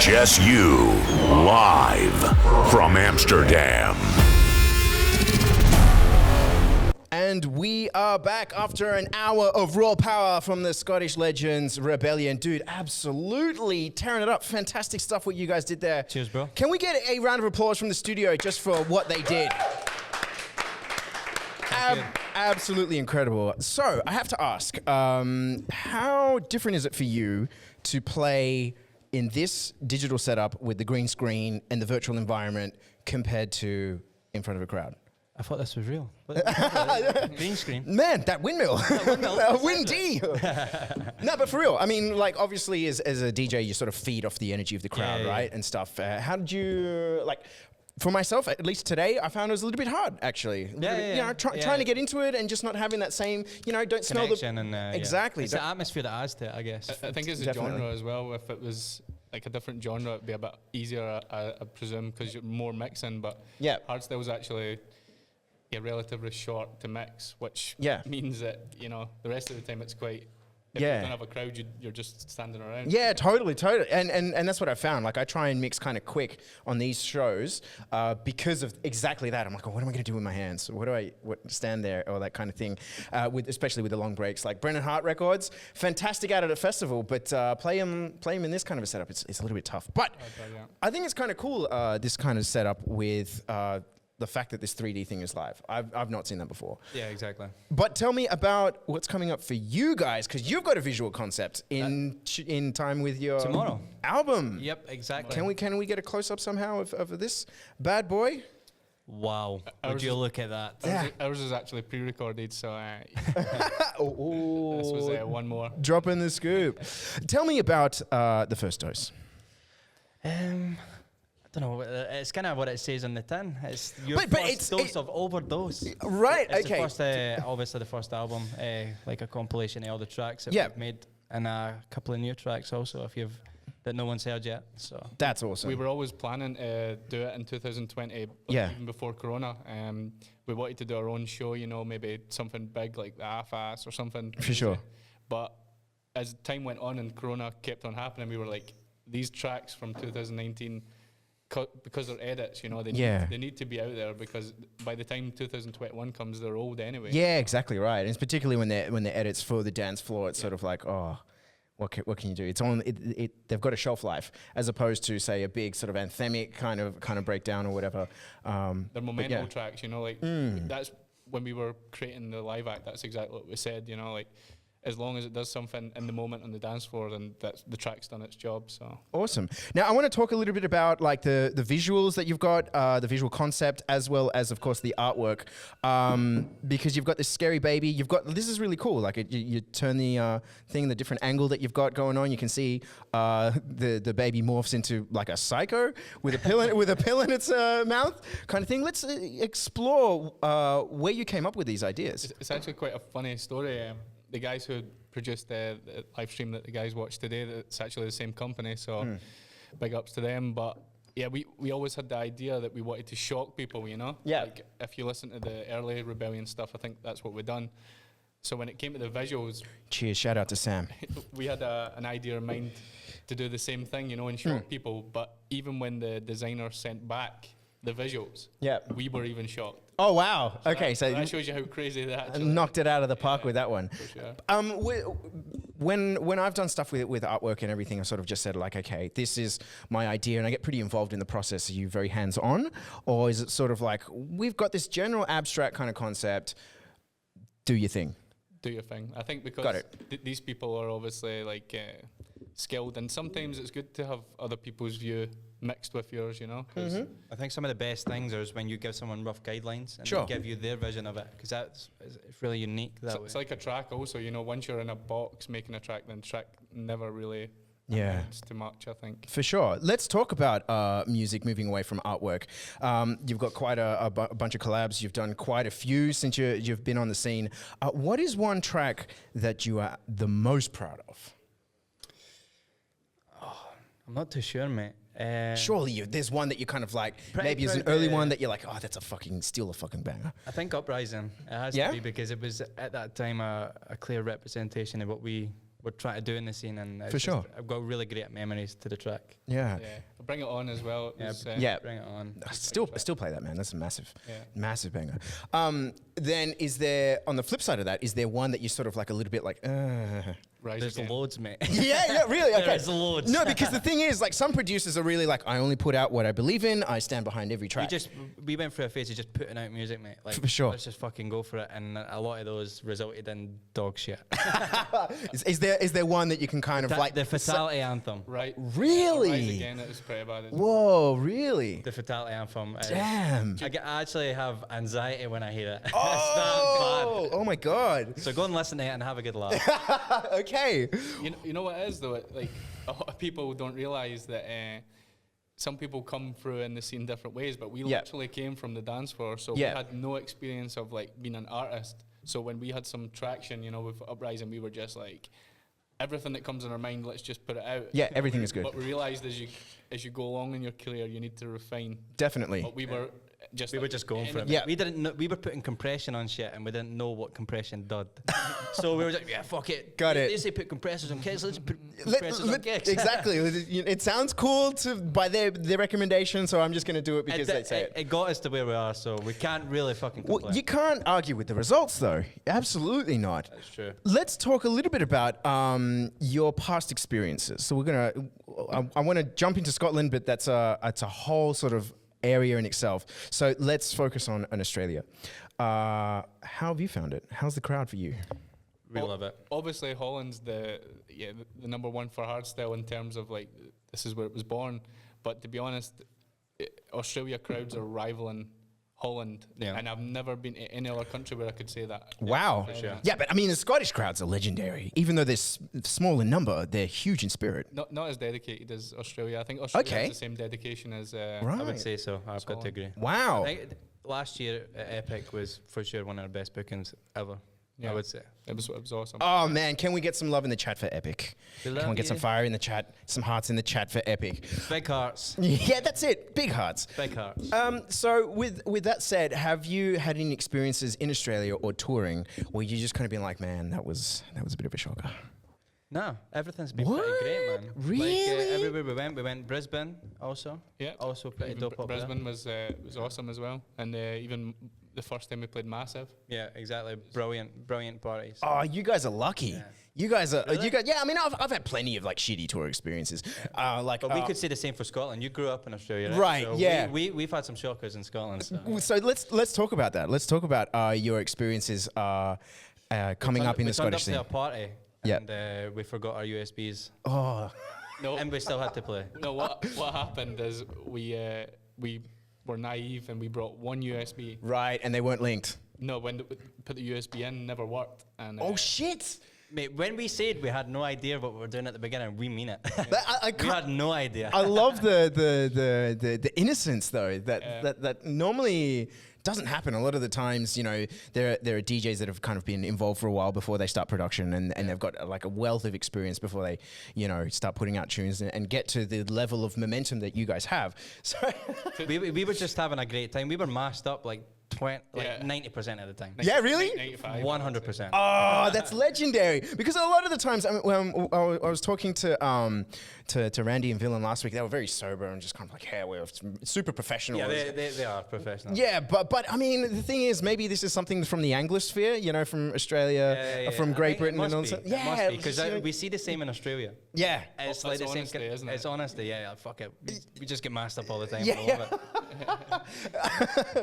HSU, live from Amsterdam. And we are back after an hour of raw power from the Scottish legends, Rebellion. Dude, absolutely tearing it up. Fantastic stuff what you guys did there. Cheers, bro. Can we get a round of applause from the studio just for what they did? Absolutely incredible. So, I have to ask, how different is it for you to play in this digital setup with the green screen and the virtual environment compared to in front of a crowd? I thought this was real. Green screen. Man, that windmill. Windy. No, but for real. I mean, like, obviously, as a DJ, you sort of feed off the energy of the crowd, right? And stuff. How did you, like, for myself, at least today, I found it was a little bit hard, actually. Trying to get into it and just not having that same, don't smell the... And, exactly. It's the atmosphere that adds to it, I guess. I think it's a genre as well. If it was like a different genre, it'd be a bit easier, I presume, because you're more mixing. But hardstyle's actually relatively short to mix, which means that, the rest of the time it's quite... If you don't have a crowd, you're just standing around. Yeah, totally. And that's what I found. Like, I try and mix kind of quick on these shows because of exactly that. I'm like, what am I going to do with my hands? What do I stand there or that kind of thing, especially with the long breaks. Like Brennan Hart records, fantastic out at a festival, but play them in this kind of a setup, it's a little bit tough. But I think it's kind of cool, this kind of setup with... the fact that this 3D thing is live. I've not seen that before. Yeah, exactly. But tell me about what's coming up for you guys, because you've got a visual concept in time with your tomorrow album. Yep, exactly. Can we get a close up somehow of this bad boy? Wow, would you look at that? Ours is actually pre-recorded, so this was one more. Dropping the scoop. Tell me about the first dose. I don't know. It's kind of what it says on the tin. It's your first dose of overdose. Right. It's okay. The first, obviously the first album, like a compilation of all the tracks that we've made, and a couple of new tracks also, that no one's heard yet. So that's awesome. We were always planning to do it in 2020, even before Corona. We wanted to do our own show. Maybe something big like the Half-Ass or something. For sure. But as time went on and Corona kept on happening, we were like, these tracks from 2019. Because they're edits, they need to be out there, because by the time 2021 comes, they're old anyway. Yeah, exactly right. And it's particularly when they're edits for the dance floor, it's sort of like, what can you do? It's on. They've got a shelf life, as opposed to, say, a big sort of anthemic kind of breakdown or whatever. They're momental tracks, That's when we were creating the live act. That's exactly what we said, like. As long as it does something in the moment on the dance floor, then the track's done its job. So awesome. Now I want to talk a little bit about like the visuals that you've got, the visual concept, as well as of course the artwork, because you've got this scary baby. This is really cool. Like you turn the thing, the different angle that you've got going on. You can see the baby morphs into like a psycho with a pill in its mouth, kind of thing. Let's explore where you came up with these ideas. It's actually quite a funny story. The guys who produced the live stream that the guys watched today, it's actually the same company, so big ups to them. But yeah, we always had the idea that we wanted to shock people, Yeah. Like if you listen to the early Rebellion stuff, I think that's what we've done. So when it came to the visuals... Cheers, shout out to Sam. We had an idea in mind to do the same thing, and shock people. But even when the designer sent back the visuals, we were even shocked. Oh wow! So okay, so that shows you how crazy that knocked it out of the park with that one. For sure. When I've done stuff with artwork and everything, I've sort of just said like, okay, this is my idea, and I get pretty involved in the process. Are you very hands on, or is it sort of like we've got this general abstract kind of concept? Do your thing. Do your thing. I think because these people are obviously like skilled, and sometimes it's good to have other people's view mixed with yours, I think some of the best things is when you give someone rough guidelines and they give you their vision of it, because it's really unique that way. It's like a track also, once you're in a box making a track, then track never really amounts too much, I think. For sure. Let's talk about music, moving away from artwork. You've got quite a bunch of collabs. You've done quite a few since you've been on the scene. What is one track that you are the most proud of? I'm not too sure, mate. Surely there's one that you kind of like, maybe it's an early one that you're like, oh, that's still a fucking banger. I think Uprising. It has to be, because it was at that time a clear representation of what we we're trying to do in the scene, and it's For just- sure. I've got really great memories to the track. Yeah. Yeah, Bring It On as well. It was, Yeah. Bring it on. I still play that, man. That's a massive, Yeah. massive banger. Then is there, on the flip side of that, is there one that you sort of like a little bit like, Rise There's Again. loads, mate. yeah, really? Okay. There's loads. No, because the thing is, like, some producers are really like, I only put out what I believe in. I stand behind every track. We went through a phase of just putting out music, mate. Like, For sure. Let's just fucking go for it, and a lot of those resulted in dog shit. is there one that you can kind of like the fatality anthem. Right. Really? Rise Again, it was pretty bad. Whoa, really? The fatality anthem. Damn. I actually have anxiety when I hear it. Oh, oh my God. So go and listen to it and have a good laugh. Okay. You know what it is though? Like a lot of people don't realize that some people come through in the scene different ways, but we literally came from the dance floor, so we had no experience of like being an artist. So when we had some traction, you know, with Uprising, we were just like, everything that comes in our mind, let's just put it out. Yeah, everything is good. But we realized as you go along in your career, you need to refine. Definitely. But we were just going for it. Yeah. We didn't know, we were putting compression on shit, and we didn't know what compression did. So we were like, yeah, fuck it. Got it. They say put compressors on kicks, let's put compressors on kicks. Exactly. It sounds cool by their recommendation, so I'm just going to do it because they say it. It got us to where we are, so we can't really fucking complain. Well, you can't argue with the results, though. Absolutely not. That's true. Let's talk a little bit about your past experiences. So I want to jump into Scotland, but it's a whole sort of area in itself. So let's focus on Australia. How have you found it? How's the crowd for you? We love it. Obviously, Holland's the number one for hardstyle in terms of like this is where it was born. But to be honest, Australia crowds are rivaling Holland, and I've never been to any other country where I could say that. Wow. For sure. Yeah, but I mean, the Scottish crowds are legendary. Even though they're small in number, they're huge in spirit. Not as dedicated as Australia. I think Australia has the same dedication as. Right. I would say so. I've got to agree. Wow. I think last year at Epic was for sure one of our best bookings ever. Yeah. I would say. It was awesome. Oh man, can we get some love in the chat for Epic? We Can we get some fire in the chat, some hearts in the chat for Epic? Big hearts. Yeah, that's it. Big hearts. Big hearts. So with that said, have you had any experiences in Australia or touring where you just kind of been like, man, that was a bit of a shocker? No, everything's been pretty great, man. Really? Like, everywhere we went Brisbane also. Yeah. Also pretty Even dope up there. Brisbane was awesome as well, and even the first time we played Massive. Yeah, exactly. Brilliant parties. Oh, you guys are lucky. Yeah. You guys are. Really? Yeah, I mean, I've had plenty of like shitty tour experiences. But we could say the same for Scotland. You grew up in Australia, right? Right, So yeah. We've had some shockers in Scotland. So, So let's talk about that. Let's talk about your experiences coming up in the Scottish we scene. turned up to a party, Yeah. and we forgot our USBs, Oh, No, and we still had to play. no. What happened is we were naive and we brought one USB. right, and they weren't linked. No, when put the USB in, never worked. And Oh shit! Mate, when we said we had no idea what we were doing at the beginning, we mean it. I we can't- had no idea. I love the innocence though that normally doesn't happen. A lot of the times, you know, there are DJs that have kind of been involved for a while before they start production, and they've got like a wealth of experience before they, you know, start putting out tunes and get to the level of momentum that you guys have. So we were just having a great time. We were masked up like 90% of the time. yeah, really. 95. 100%. Oh, that's legendary. Because a lot of the times, I mean, when I was talking to Randy and Villain last week, they were very sober and just kind of like, hey, we're super professional. Yeah, they are professional. Yeah, but I mean, the thing is, maybe this is something from the Anglosphere, you know, from Australia, from Great Britain and all that. Yeah, because we see the same in Australia. yeah. It's Oh, like the that's same. honesty, isn't it? It's honesty. Yeah, fuck it. We just get masked up all the time. Yeah. I love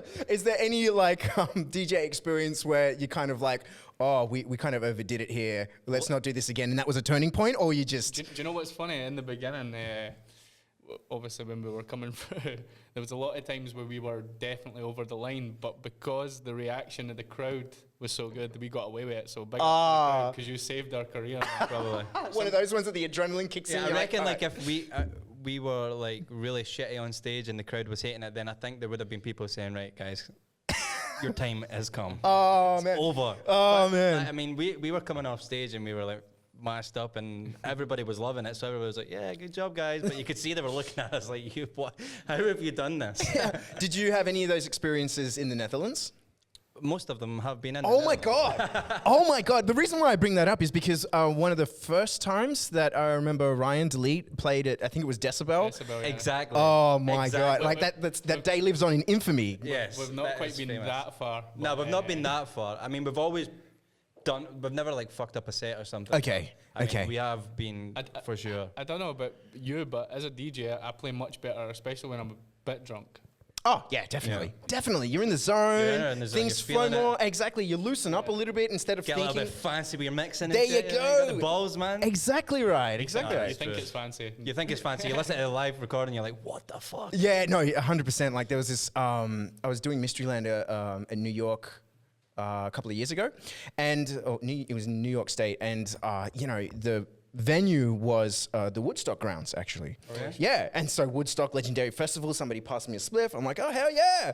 it. Is there any like DJ experience where you kind of like, oh, we kind of overdid it here. Let's not do this again, and that was a turning point, or you just Do you know what's funny? In the beginning, obviously when we were coming through, there was a lot of times where we were definitely over the line, but because the reaction of the crowd was so good, we got away with it. So big because you saved our career. Probably. one of those ones that the adrenaline kicks in. Yeah, I you're reckon like, like if we were like really shitty on stage and the crowd was hating it, then I think there would have been people saying, right, guys, your time has come. oh man, Over. oh man. I mean, we were coming off stage and we were like masked up and everybody was loving it. So everybody was like, yeah, good job, guys. But you could see they were looking at us like, how have you done this? Did you have any of those experiences in the Netherlands? most of them have been in. Oh my god! Oh my god! The reason why I bring that up is because one of the first times that I remember Ryan Delete played it, I think it was Decibel. Decibel, yeah. Exactly. Oh my Exactly. god! Like that day lives on in infamy. Yes, We've not that quite is been famous. that far. No, but, we've not been that far. I mean, we've never like fucked up a set or something. Okay, I okay. mean, we have been for sure. I don't know about you, but as a DJ, I play much better, especially when I'm a bit drunk. Oh yeah, definitely, definitely. You're in the zone. Yeah, in the zone, Things you're flow feeling more. it. Exactly. You loosen up a little bit instead of Get a thinking. little bit fancy with your mixing. There and you shit, go. got the balls, man. Exactly right. Exactly Yeah, right. You think true. it's fancy. You think it's fancy. You listen to the live recording, you're like, what the fuck? Yeah, no, 100%. Like there was this. I was doing Mysteryland in New York a couple of years ago, and it was in New York State, and the venue was the Woodstock grounds, actually. Oh, yeah? Yeah, and so Woodstock Legendary Festival. Somebody passed me a spliff. I'm like, oh hell yeah!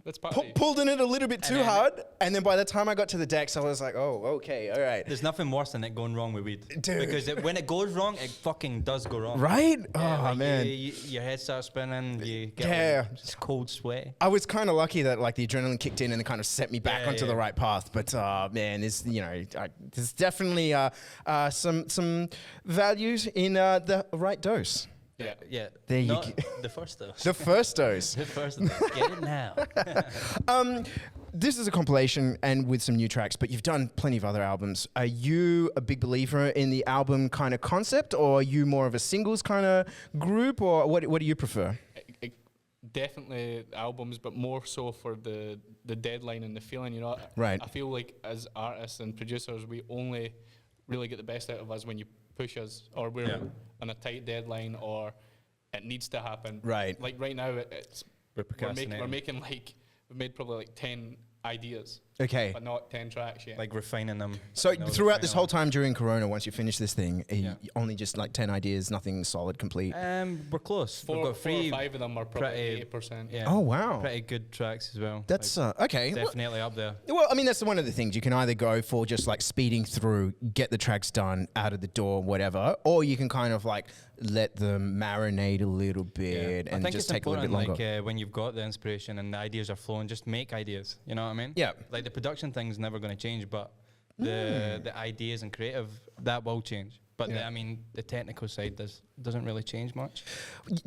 Let's party. Pulled in it a little bit too then- hard, and then by the time I got to the decks, I was like, oh, okay, all right. There's nothing worse than it going wrong with weed. Dude. Because when it goes wrong, it fucking does go wrong. Right? Yeah, Oh like man. your head starts spinning. You get Yeah. it's cold sweat. I was kind of lucky that like the adrenaline kicked in and it kind of set me back Yeah, onto yeah. the right path. But man, there's definitely some values in the right dose. Yeah. Yeah. There you Not go. the first dose. The first dose. The first dose. Get it now. This is a compilation and with some new tracks, but you've done plenty of other albums. Are you a big believer in the album kind of concept, or are you more of a singles kind of group, or what do you prefer? Definitely albums, but more so for the deadline and the feeling. Right. I feel like as artists and producers, we only really get the best out of us when you push us, or we're on a tight deadline, or it needs to happen. Right. Like right now, We're procrastinating. we're making we've made probably like 10 ideas, Okay. but not 10 tracks yet. Like refining them. So you know, throughout this refining whole time during Corona, once you finish this thing, Yeah. only just like 10 ideas, nothing solid, complete. We're close. four We've or got three. 5 of them are probably pretty- 80%. Yeah. Oh, wow. Pretty good tracks as well. That's Like, okay. definitely up there. Well, I mean, that's one of the things. You can either go for just like speeding through, get the tracks done, out of the door, whatever, or you can kind of like let them marinate a little bit I and think just it's take a little important, bit longer. like when you've got the inspiration and the ideas are flowing, just make ideas. You know what I mean? Yeah. Like the production thing's never going to change, but the ideas and creative that will change. But Yeah. the technical side doesn't really change much.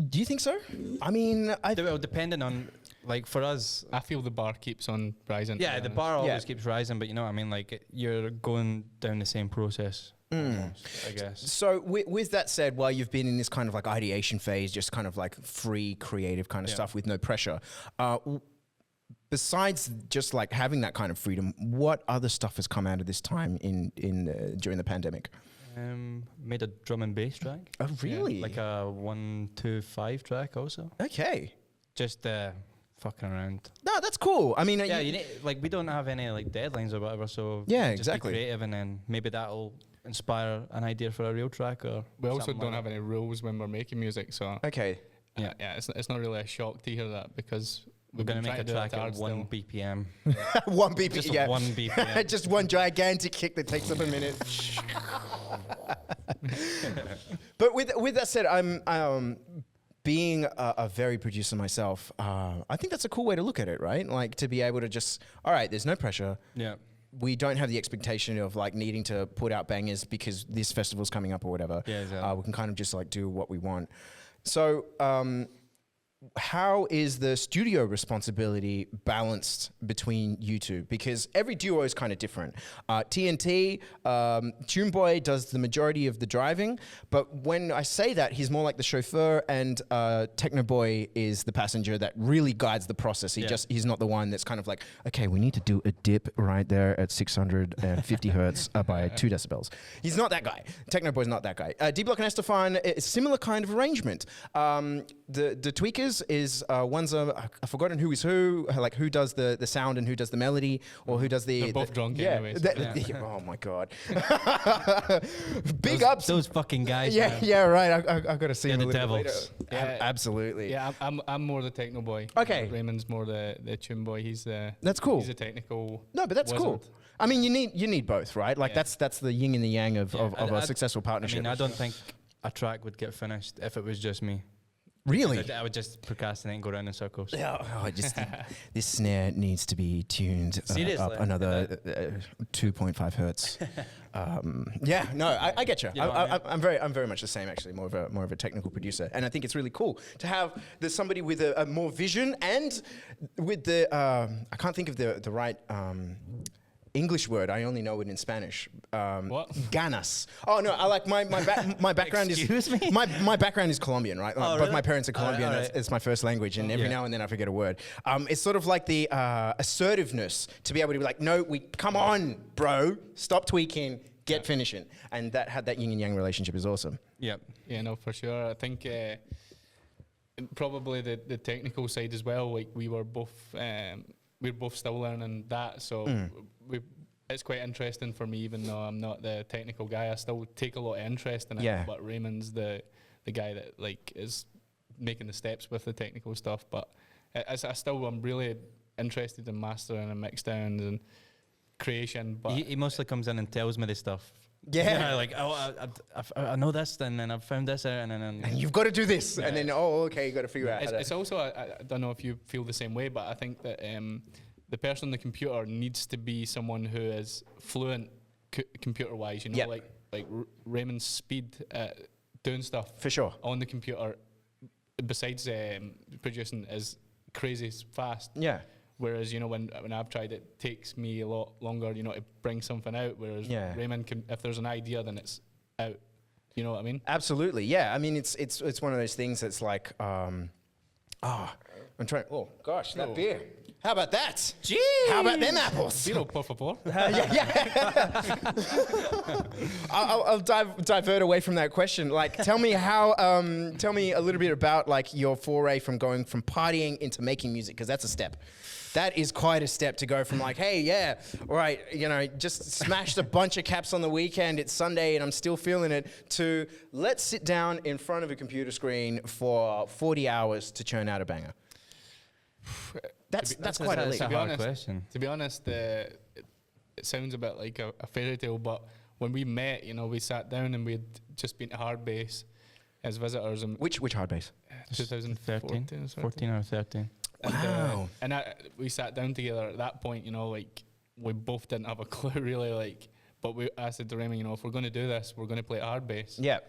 Do you think so? I mean, Well, depending on like for us. I feel the bar keeps on rising. to Yeah, be the honest. bar always Yeah. keeps rising, but you know what I mean? Like you're going down the same process, almost, I guess. So with that said, while you've been in this kind of like ideation phase, just kind of like free creative kind of Yeah. stuff with no pressure, besides just like having that kind of freedom, what other stuff has come out of this time during the pandemic? Made a drum and bass track. Oh, really? Like a 1-2-5 track also. Okay. Just fucking around. No, that's cool. I mean, Yeah, you need, like we don't have any like deadlines or whatever, so Yeah, just exactly. be creative, and then maybe that'll inspire an idea for a real track or. We also something don't like have any rules when we're making music, so okay. Yeah. it's not really a shock to hear that because We're gonna make a track at hard 1 BPM. One BPM. Just yeah. 1 BPM. Just one gigantic kick that takes up a minute. But with that said, I'm being a very producer myself. I think that's a cool way to look at it, right? Like to be able to just, all right, there's no pressure. Yeah. We don't have the expectation of like needing to put out bangers because this festival's coming up or whatever. Yeah, exactly. We can kind of just like do what we want. So, how is the studio responsibility balanced between you two? Because every duo is kind of different. TNT, Tune Boy does the majority of the driving, but when I say that, he's more like the chauffeur, and Techno Boy is the passenger that really guides the process. He's not the one that's kind of like, okay, we need to do a dip right there at 650 hertz by 2 decibels. He's not that guy. Techno Boy's not that guy. D Block and Estefan, a similar kind of arrangement. The Tweakers is one's I've forgotten who is who, like who does the sound and who does the melody, or who does the. They're both drunk yeah, anyways. oh my god! Big ups. Those fucking guys. Yeah, man. yeah, right. I've got to see They're him a the little bit devils. later. Yeah. Absolutely. Yeah, I'm more the techno boy. Okay. Raymond's more the tune boy. He's the. That's cool. He's a technical. No, but that's cool. wizard. I mean, you need both, right? Like Yeah. that's the yin and the yang of Yeah, a successful I partnership. mean, I don't think a track would get finished if it was just me. Really? I would just procrastinate and go around in circles. Yeah, this snare needs to be tuned up another 2.5 hertz. Yeah, no, I get you. You know what I mean? I'm very much the same, actually, more of a technical producer, and I think it's really cool to have somebody with a more vision and with the I can't think of the right. English word, I only know it in Spanish. What? Ganas. Oh no, I like my background Excuse is me? my background is Colombian, right? Both really? my parents are Colombian. All right. It's my first language, and every now and then I forget a word. It's sort of like the assertiveness to be able to be like, no, come on, bro, stop tweaking, get finishing, and that yin and yang relationship is awesome. Yep. Yeah, no, for sure. I think probably the technical side as well. Like we're both still learning that, so it's quite interesting for me. Even though I'm not the technical guy, I still take a lot of interest in it. Yeah. But Raymond's the guy that like is making the steps with the technical stuff. But I'm really interested in mastering and mix downs and creation. But He mostly comes in and tells me this stuff. Yeah. Like, oh, I know this, and then I've found this out, and And you've got to do this, and then okay, you got to figure out. it's also I don't know if you feel the same way, but I think that the person on the computer needs to be someone who is fluent computer-wise. You know, Yep. like Raymond's speed at doing stuff For sure. on the computer, besides producing, is crazy fast. Yeah. Whereas, you know, when I've tried, it takes me a lot longer, you know, to bring something out. Whereas Raymond can, if there's an idea, then it's out. You know what I mean? Absolutely, yeah. I mean, it's one of those things that's like, I'm trying. Oh gosh, that beer. How about that? Jeez. How about them apples? Zero por favor. I'll divert away from that question. Like, tell me a little bit about like your foray from going from partying into making music, because that's a step. That is quite a step to go from like, hey, yeah, all right, you know, just smashed a bunch of caps on the weekend, it's Sunday and I'm still feeling it, to let's sit down in front of a computer screen for 40 hours to churn out a banger. That's quite a leap. a hard question. To be honest, it sounds a bit like a fairy tale, but when we met, you know, we sat down and we had just been to Hard Base as visitors. And Which hard base? 2013, 14 or 13. Wow. And we sat down together at that point, you know, like we both didn't have a clue really, like, but I said to Raymond, you know, if we're going to do this, we're going to play at Hard Base. Yeah.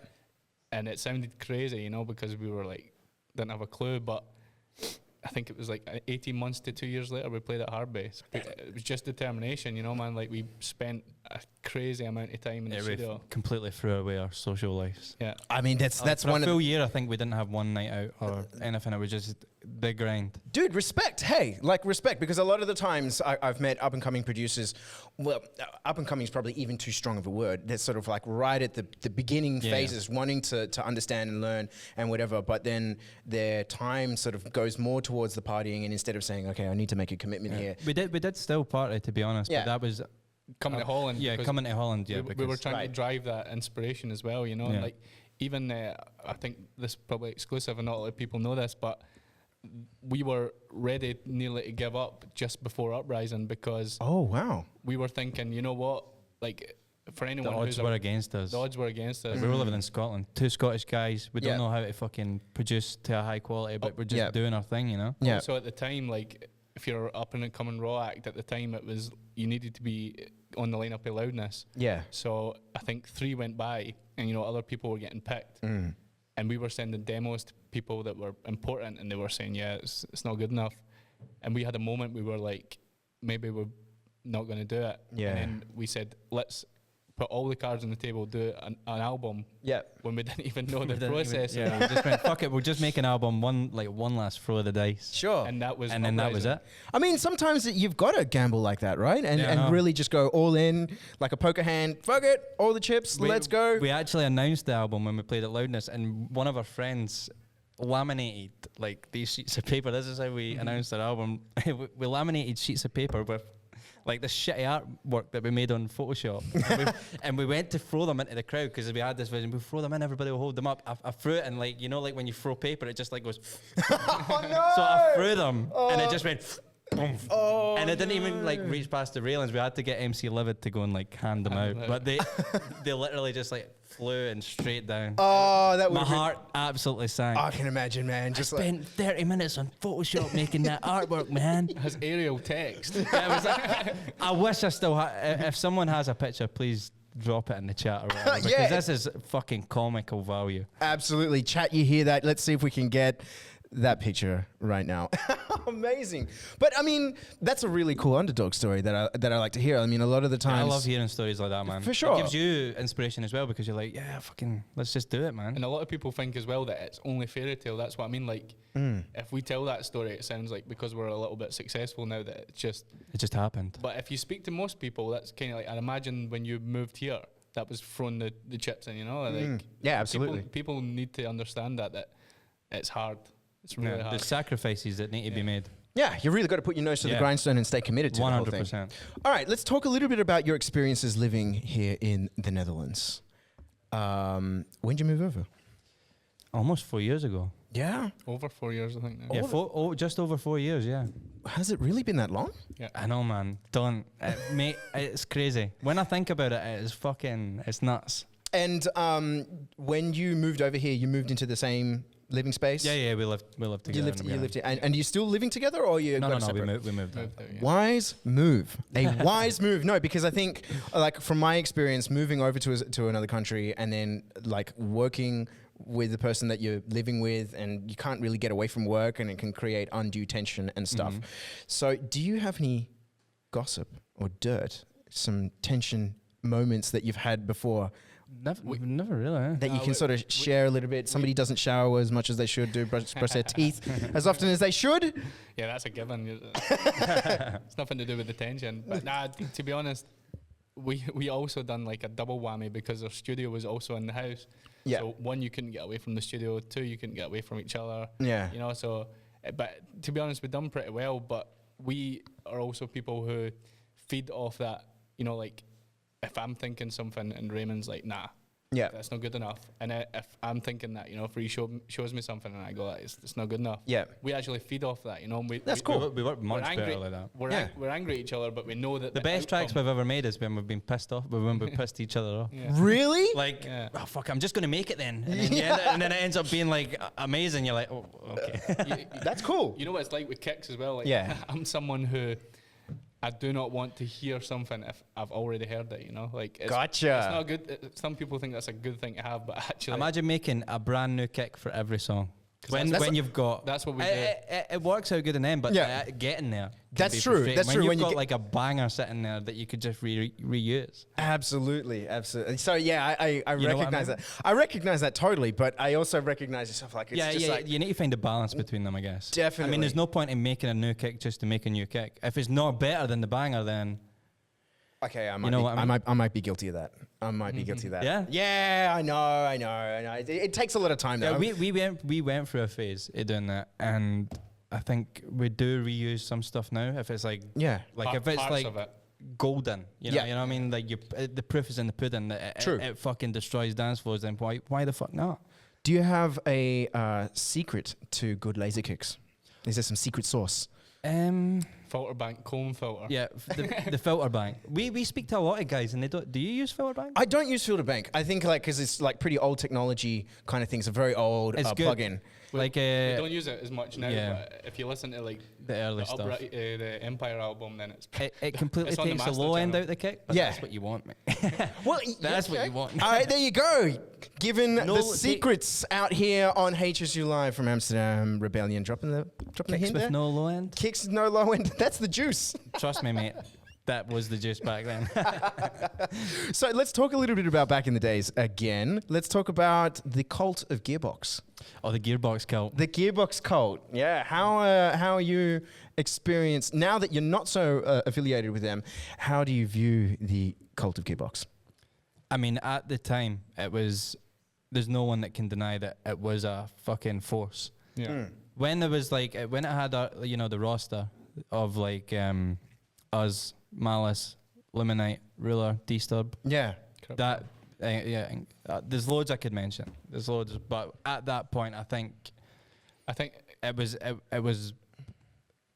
And it sounded crazy, you know, because we were like, didn't have a clue, but I think it was like 18 months to 2 years later, we played at Hard Base. It was just determination, you know, man. Like, we spent a crazy amount of time in the studio. Completely threw away our social lives. Yeah. I mean, that's For one a of full year, I think we didn't have one night out or anything. It was just the grind. Dude, respect. Hey, like respect, because a lot of the times I've met up and coming producers. Well, up and coming is probably even too strong of a word. They're sort of like right at the beginning phases, wanting to understand and learn and whatever. But then their time sort of goes more towards the partying, and instead of saying, okay, I need to make a commitment here. We did still party, to be honest. Yeah. But that was Coming to Holland. Yeah, because coming to Holland. Yeah, we were trying to drive that inspiration as well, you know. Yeah. And like, even I think this is probably exclusive, and not a lot of people know this, but we were ready nearly to give up just before Uprising, because Oh, wow. we were thinking, you know what, like, for anyone The odds were against us. the odds were against us. We were living in Scotland. Two Scottish guys. We Yeah. don't know how to fucking produce to a high quality, but we're just doing our thing, you know? Yeah. So at the time, like, if you're up and coming raw act, at the time it was, you needed to be on the lineup of Loudness. Yeah. So I think 3 went by, and, you know, other people were getting picked. And we were sending demos to people that were important, and they were saying, yeah, it's not good enough. And we had a moment, we were like, maybe we're not going to do it. Yeah. And then we said, let's put all the cards on the table, do an album. Yeah. When we didn't even know We the didn't process. even- yeah, we just went, fuck it, we'll just make an album, one last throw of the dice. Sure. And that was And then that was Uprising. it. I mean, sometimes you've got to gamble like that, right? And Yeah, I and know. really just go all in, like a poker hand. Fuck it, all the chips, let's go. We actually announced the album when we played at Loudness, and one of our friends laminated like these sheets of paper. This is how we announced our album. We laminated sheets of paper with like the shitty artwork that we made on Photoshop. And we went to throw them into the crowd because we had this vision. We throw them in, everybody will hold them up. I threw it, and like, you know, like when you throw paper, it just like goes. Oh no! So I threw them, and it just went. Oh, and it didn't even like reach past the railings. We had to get MC Livid to go and like hand them out, but they literally just like flew and straight down. Oh, that would My heart absolutely sank. I can imagine, man. Just like, Spent 30 minutes on Photoshop making that artwork, man. Has aerial text. Yeah, it was like, I wish I still had. If someone has a picture, please drop it in the chat or whatever, because Yeah. this is fucking comical value. absolutely. Chat, you hear that? Let's see if we can get that picture right now. Amazing. But I mean, that's a really cool underdog story that I like to hear. I mean, a lot of the times, I love hearing stories like that, man. For sure. It gives you inspiration as well, because you're like, yeah, fucking, let's just do it, man. And a lot of people think as well that it's only fairy tale. That's what I mean. Like, if we tell that story, it sounds like because we're a little bit successful now that it's just. It just happened. But if you speak to most people, that's kind of like, I imagine when you moved here, that was throwing the chips in, you know? Like, Yeah, absolutely. People need to understand that it's hard. It's really Yeah, hard. the sacrifices that need to be made. Yeah, you really got to put your nose to the Yeah. grindstone and stay committed to the whole thing. 100%. All right, let's talk a little bit about your experiences living here in the Netherlands. When did you move over? Almost 4 years ago. Yeah. Over 4 years, I think. Now. Yeah, just over 4 years, yeah. Has it really been that long? Yeah. I know, man. Don't. Mate, it's crazy. When I think about it, it's nuts. And when you moved over here, you moved into the same living space? Yeah, we lived together. You lived here. And are you still living together, or you No, got we separate? moved out. There, yeah. Wise move. A wise move. No, because I think, like, from my experience, moving over to another country and then, like, working with the person that you're living with, and you can't really get away from work, and it can create undue tension and stuff. So do you have any gossip or dirt, some tension moments that you've had before Never really. Eh? that you can sort of share a little bit? Somebody doesn't shower as much as they should, brush their teeth as often as they should. Yeah, that's a given. It's nothing to do with the tension. But nah, to be honest, we also done like a double whammy because our studio was also in the house. Yeah. So one, you couldn't get away from the studio. Two, you couldn't get away from each other. Yeah. You know, so, but to be honest, we've done pretty well. But we are also people who feed off that, you know, like if I'm thinking something and Raymond's like, nah. Yeah. That's not good enough. And if I'm thinking that, you know, if he shows me something and I go, it's not good enough. Yeah. We actually feed off that, you know. And That's cool. We work much angry, better like that. We're angry at each other, but we know that The best tracks we've ever made is when we've been pissed off, but when we pissed each other off. Yeah. Really? Like, Yeah. oh fuck, I'm just gonna make it then. And then, and then it ends up being like amazing. You're like, oh, okay. That's cool. You know what it's like with kicks as well? Like, Yeah. I'm someone who I do not want to hear something if I've already heard it, you know? Like, Gotcha. It's not good. Some people think that's a good thing to have, but actually... Imagine making a brand new kick for every song. When that's- you've got... that's what we do. It works out good in the end, but Yeah. getting there. can That's be true. frustrating. That's when true. You've When you got get- like a banger sitting there that you could just reuse. Absolutely. So yeah, I You know what I recognize mean? that. I recognize that totally, but I also recognize yourself like it's just like you need to find a balance between them, I guess. I Definitely. mean, there's no point in making a new kick just to make a new kick. If it's not better than the banger, then okay, I might, You know be, what I mean? I might be guilty of that. I might be guilty of that. Yeah? Yeah, I know. It takes a lot of time though. yeah, we went through a phase of doing that, and I think we do reuse some stuff now. If it's like Yeah. like if it's Parts like of it. golden, you know, Yeah. you know what I mean? Like the proof is in the pudding. That True. It fucking destroys dance floors. Then why the fuck not? Do you have a secret to good laser kicks? Is there some secret sauce? Filter bank, comb filter. Yeah, the filter bank. We speak to a lot of guys, and they don't. Do you use filter bank? I don't use filter bank. I think like because it's like pretty old technology kind of things. A very old It's good. plug-in. Like We don't use it as much now, yeah. but if you listen to like the early stuff. the Empire album, then it's It completely It's on the takes the master low end channel. out the kick. But Yeah. that's what you want, mate. Well, That's what okay. you want. All right, there you go. Given No, the see- secrets out here on HSU Live from Amsterdam, Rebellion, dropping the Kicks hint with there. no low end. Kicks no low end. That's the juice. Trust me, mate. That was the juice back then. So let's talk a little bit about back in the days again. Let's talk about the cult of Gearbox. Oh, the gearbox cult. The Gearbox cult. Yeah. How are you experienced now that you're not so affiliated with them? How do you view the cult of Gearbox? I mean, at the time, it was. There's no one that can deny that it was a fucking force. yeah. When there was like, when it had, the roster of like us, Malice, Luminite, Ruler, Disturb. Yeah. That, there's loads I could mention. There's loads, but at that point, I think I think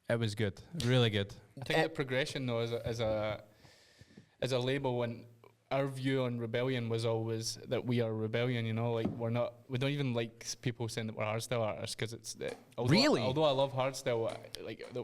it It was good, really good. I think the progression though, as a label, and our view on Rebellion was always that we are Rebellion. You know, like we don't even like people saying that we're hardstyle artists, because it's although I love hardstyle,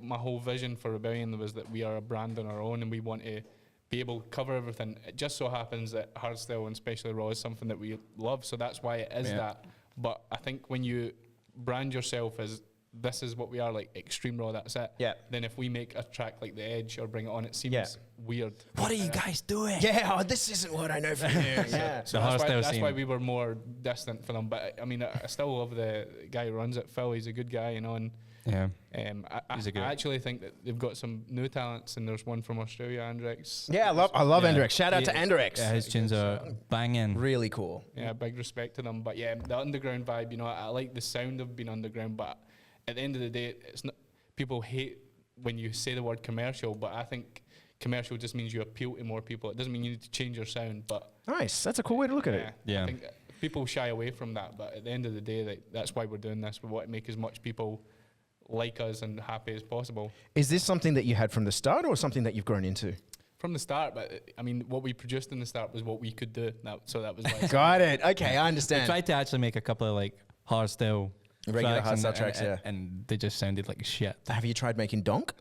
my whole vision for Rebellion was that we are a brand on our own and we want to be able to cover everything. It just so happens that hardstyle and especially raw is something that we love, so that's why it is that. But I think when you brand yourself as this is what we are, like extreme raw, that's it. Yeah. Then if we make a track like The Edge or Bring It On, it seems weird. What are you guys doing? Yeah, this isn't what I know from you. Yeah. So that's why we were more distant for them. But I mean, I still love the guy who runs it, Phil. He's a good guy, you know. And I actually think that they've got some new talents, and there's one from Australia, Andrex. Yeah, I love Andrex. Shout out to Andrex. Yeah, his tunes are banging. Really cool. Yeah, big respect to them. But yeah, the underground vibe, you know, I like the sound of being underground, but at the end of the day, it's not. People hate when you say the word commercial, but I think commercial just means you appeal to more people. It doesn't mean you need to change your sound. But Nice. That's a cool way to look at it. Yeah. I think people shy away from that, but at the end of the day, that's why we're doing this. We want to make as much people like us and happy as possible. Is this something that you had from the start, or something that you've grown into? From the start, but I mean, what we produced in the start was what we could do. So that was like Got it. Okay, I We understand. tried to actually make a couple of like hardstyle Regular tracks hardstyle tracks, yeah. and they just sounded like shit. Have you tried making donk?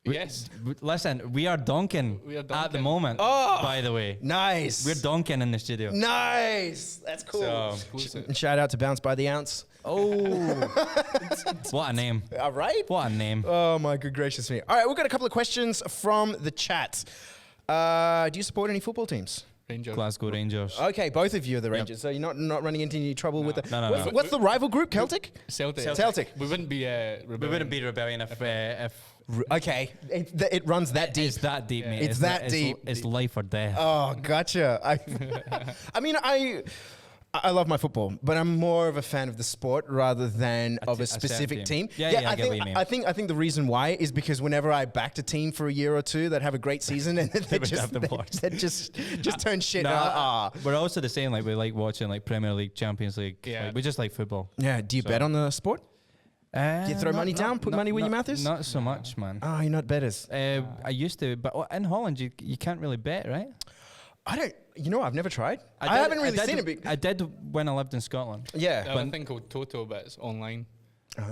yes. Listen, we are donking We are at the donking. moment. Oh! By the way, Nice. we're donking in the studio. Nice. That's cool. So, Exclusive. And shout out to Bounce by the Ounce. oh, what a name! All right. What a name! Oh my good gracious me. All right, we've got a couple of questions from the chat. Do you support any football teams? Ranger. Glasgow Rangers. Okay, both of you are the Rangers, so you're not running into any trouble with the. No, no. What's the rival group? Celtic. Celtic. We wouldn't be Rebellion. We wouldn't be Rebellion if Okay, it runs that deep. it's that deep, mate. It's that deep. It's life or death. Oh, gotcha. I mean, I love my football, but I'm more of a fan of the sport rather than of a certain specific team. team. Yeah, I get what you mean. I think the reason why is because whenever I backed a team for a year or two that have a great season and they would have the worst. just turn shit. No, we're also the same. Like we like watching like Premier League, Champions League. Yeah. Like, we just like football. Yeah. Do you bet on the sport? Do you throw money down? Put money where your mouth is? Not so much, man. Oh, you're not betters. I used to, but in Holland you can't really bet, right? I don't. You know, I've never tried. I did- haven't really did- seen it. I did when I lived in Scotland. Yeah. I have a thing called Toto, but it's online.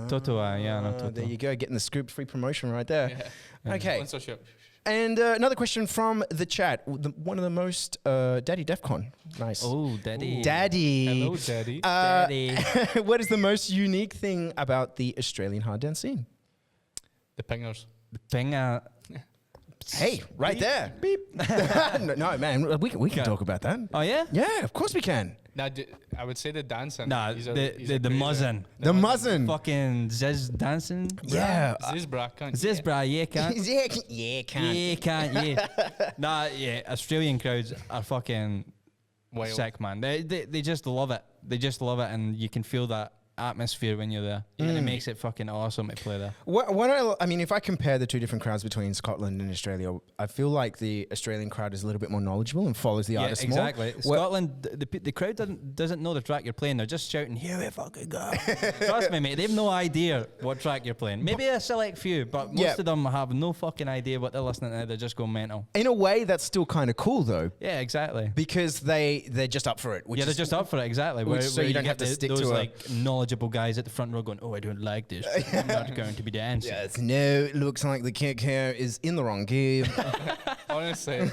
Toto, yeah, no, Toto. There you go, getting the scoop, free promotion right there. Okay. Sponsorship. And another question from the chat. One of the most Daddy Defcon. Nice. Oh, daddy. Daddy. Hello, Daddy. Daddy. What is the most unique thing about the Australian hard dance scene? The pingers. Pinger. Hey, right there. Beep. no, man, we can talk about that. Oh yeah. Yeah, of course we can. Nah, I would say the dancing. Nah, He's the crazy. muzzin. The muzzin. Fucking Ziz dancing. Yeah. Zizbra, can't Ziz, brah, yeah, can't. Yeah, can. Yeah, can't, yeah. Nah, yeah, Australian crowds are fucking Wild. sick, man. They just love it. They just love it, and you can feel that atmosphere when you're there. And it makes it fucking awesome to play there. I mean, if I compare the two different crowds between Scotland and Australia, I feel like the Australian crowd is a little bit more knowledgeable and follows the artist more. Exactly. Scotland, the crowd doesn't know the track you're playing. They're just shouting, "Here we fucking go!" Trust me, mate. They have no idea what track you're playing. Maybe a select few, but most of them have no fucking idea what they're listening to. They're just going mental. In a way, that's still kind of cool, though, Yeah, exactly. because they're just up for it. Yeah, they're just up for it, exactly. so you don't have to stick those to a- like knowledgeable guys at the front row going, "Oh, I don't like this. I'm not going to be dancing." Yes, no, it looks like the kick here is in the wrong gear. Honestly. And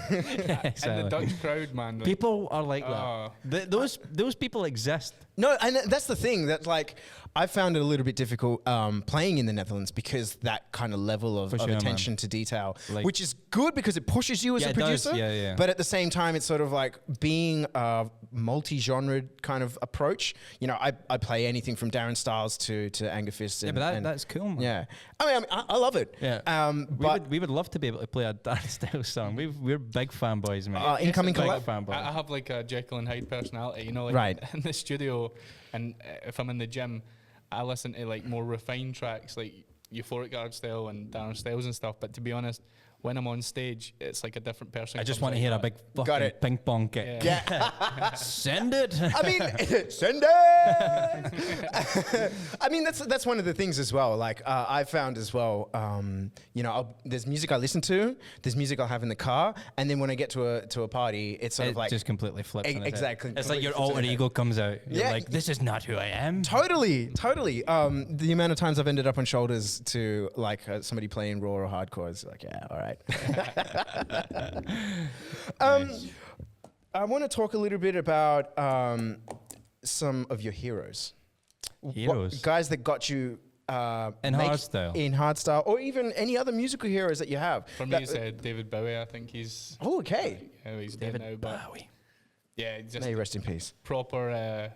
Exactly. the Dutch crowd, man. like, People are like Oh. that. Those people exist. No, and that's the thing that like I found it a little bit difficult playing in the Netherlands because that kind of level of For sure, attention to detail, Like- which is good because it pushes you as Yeah, a it does. producer. Yeah. But at the same time, it's sort of like being a multi-genre kind of approach. You know, I play anything from Darren Styles to Anger Fist. Yeah, but that's cool, man. Yeah, I mean, I love it. Yeah. But we would love to be able to play a Darren Styles song. We're big fanboys, man. incoming Big collab. fanboy. I have like a Jekyll and Hyde personality, you know, like Right. in the studio, and if I'm in the gym, I listen to like more refined tracks like Euphoric Guard style and Darren Styles and stuff. But to be honest, when I'm on stage, it's like a different person. I just comes want to out hear a that. big Got fucking it. ping pong kick. Yeah. Send it. I mean, send it. I mean, that's one of the things as well. Like I found as well. There's music I listen to. There's music I'll have in the car, and then when I get to a party, it's sort of like just completely flips. on its head. exactly. It's like your completely flips on alter its head. ego comes out. You're Yeah. like, this is not who I am. Totally. The amount of times I've ended up on shoulders to like somebody playing raw or hardcore is like, yeah, all right. I want to talk a little bit about some of your heroes. Heroes? Guys that got you In hardstyle. In hardstyle, or even any other musical heroes that you have. For me, it's David Bowie. I think he's. Oh, okay. He's dead now, but Bowie. yeah, just May he rest in peace. proper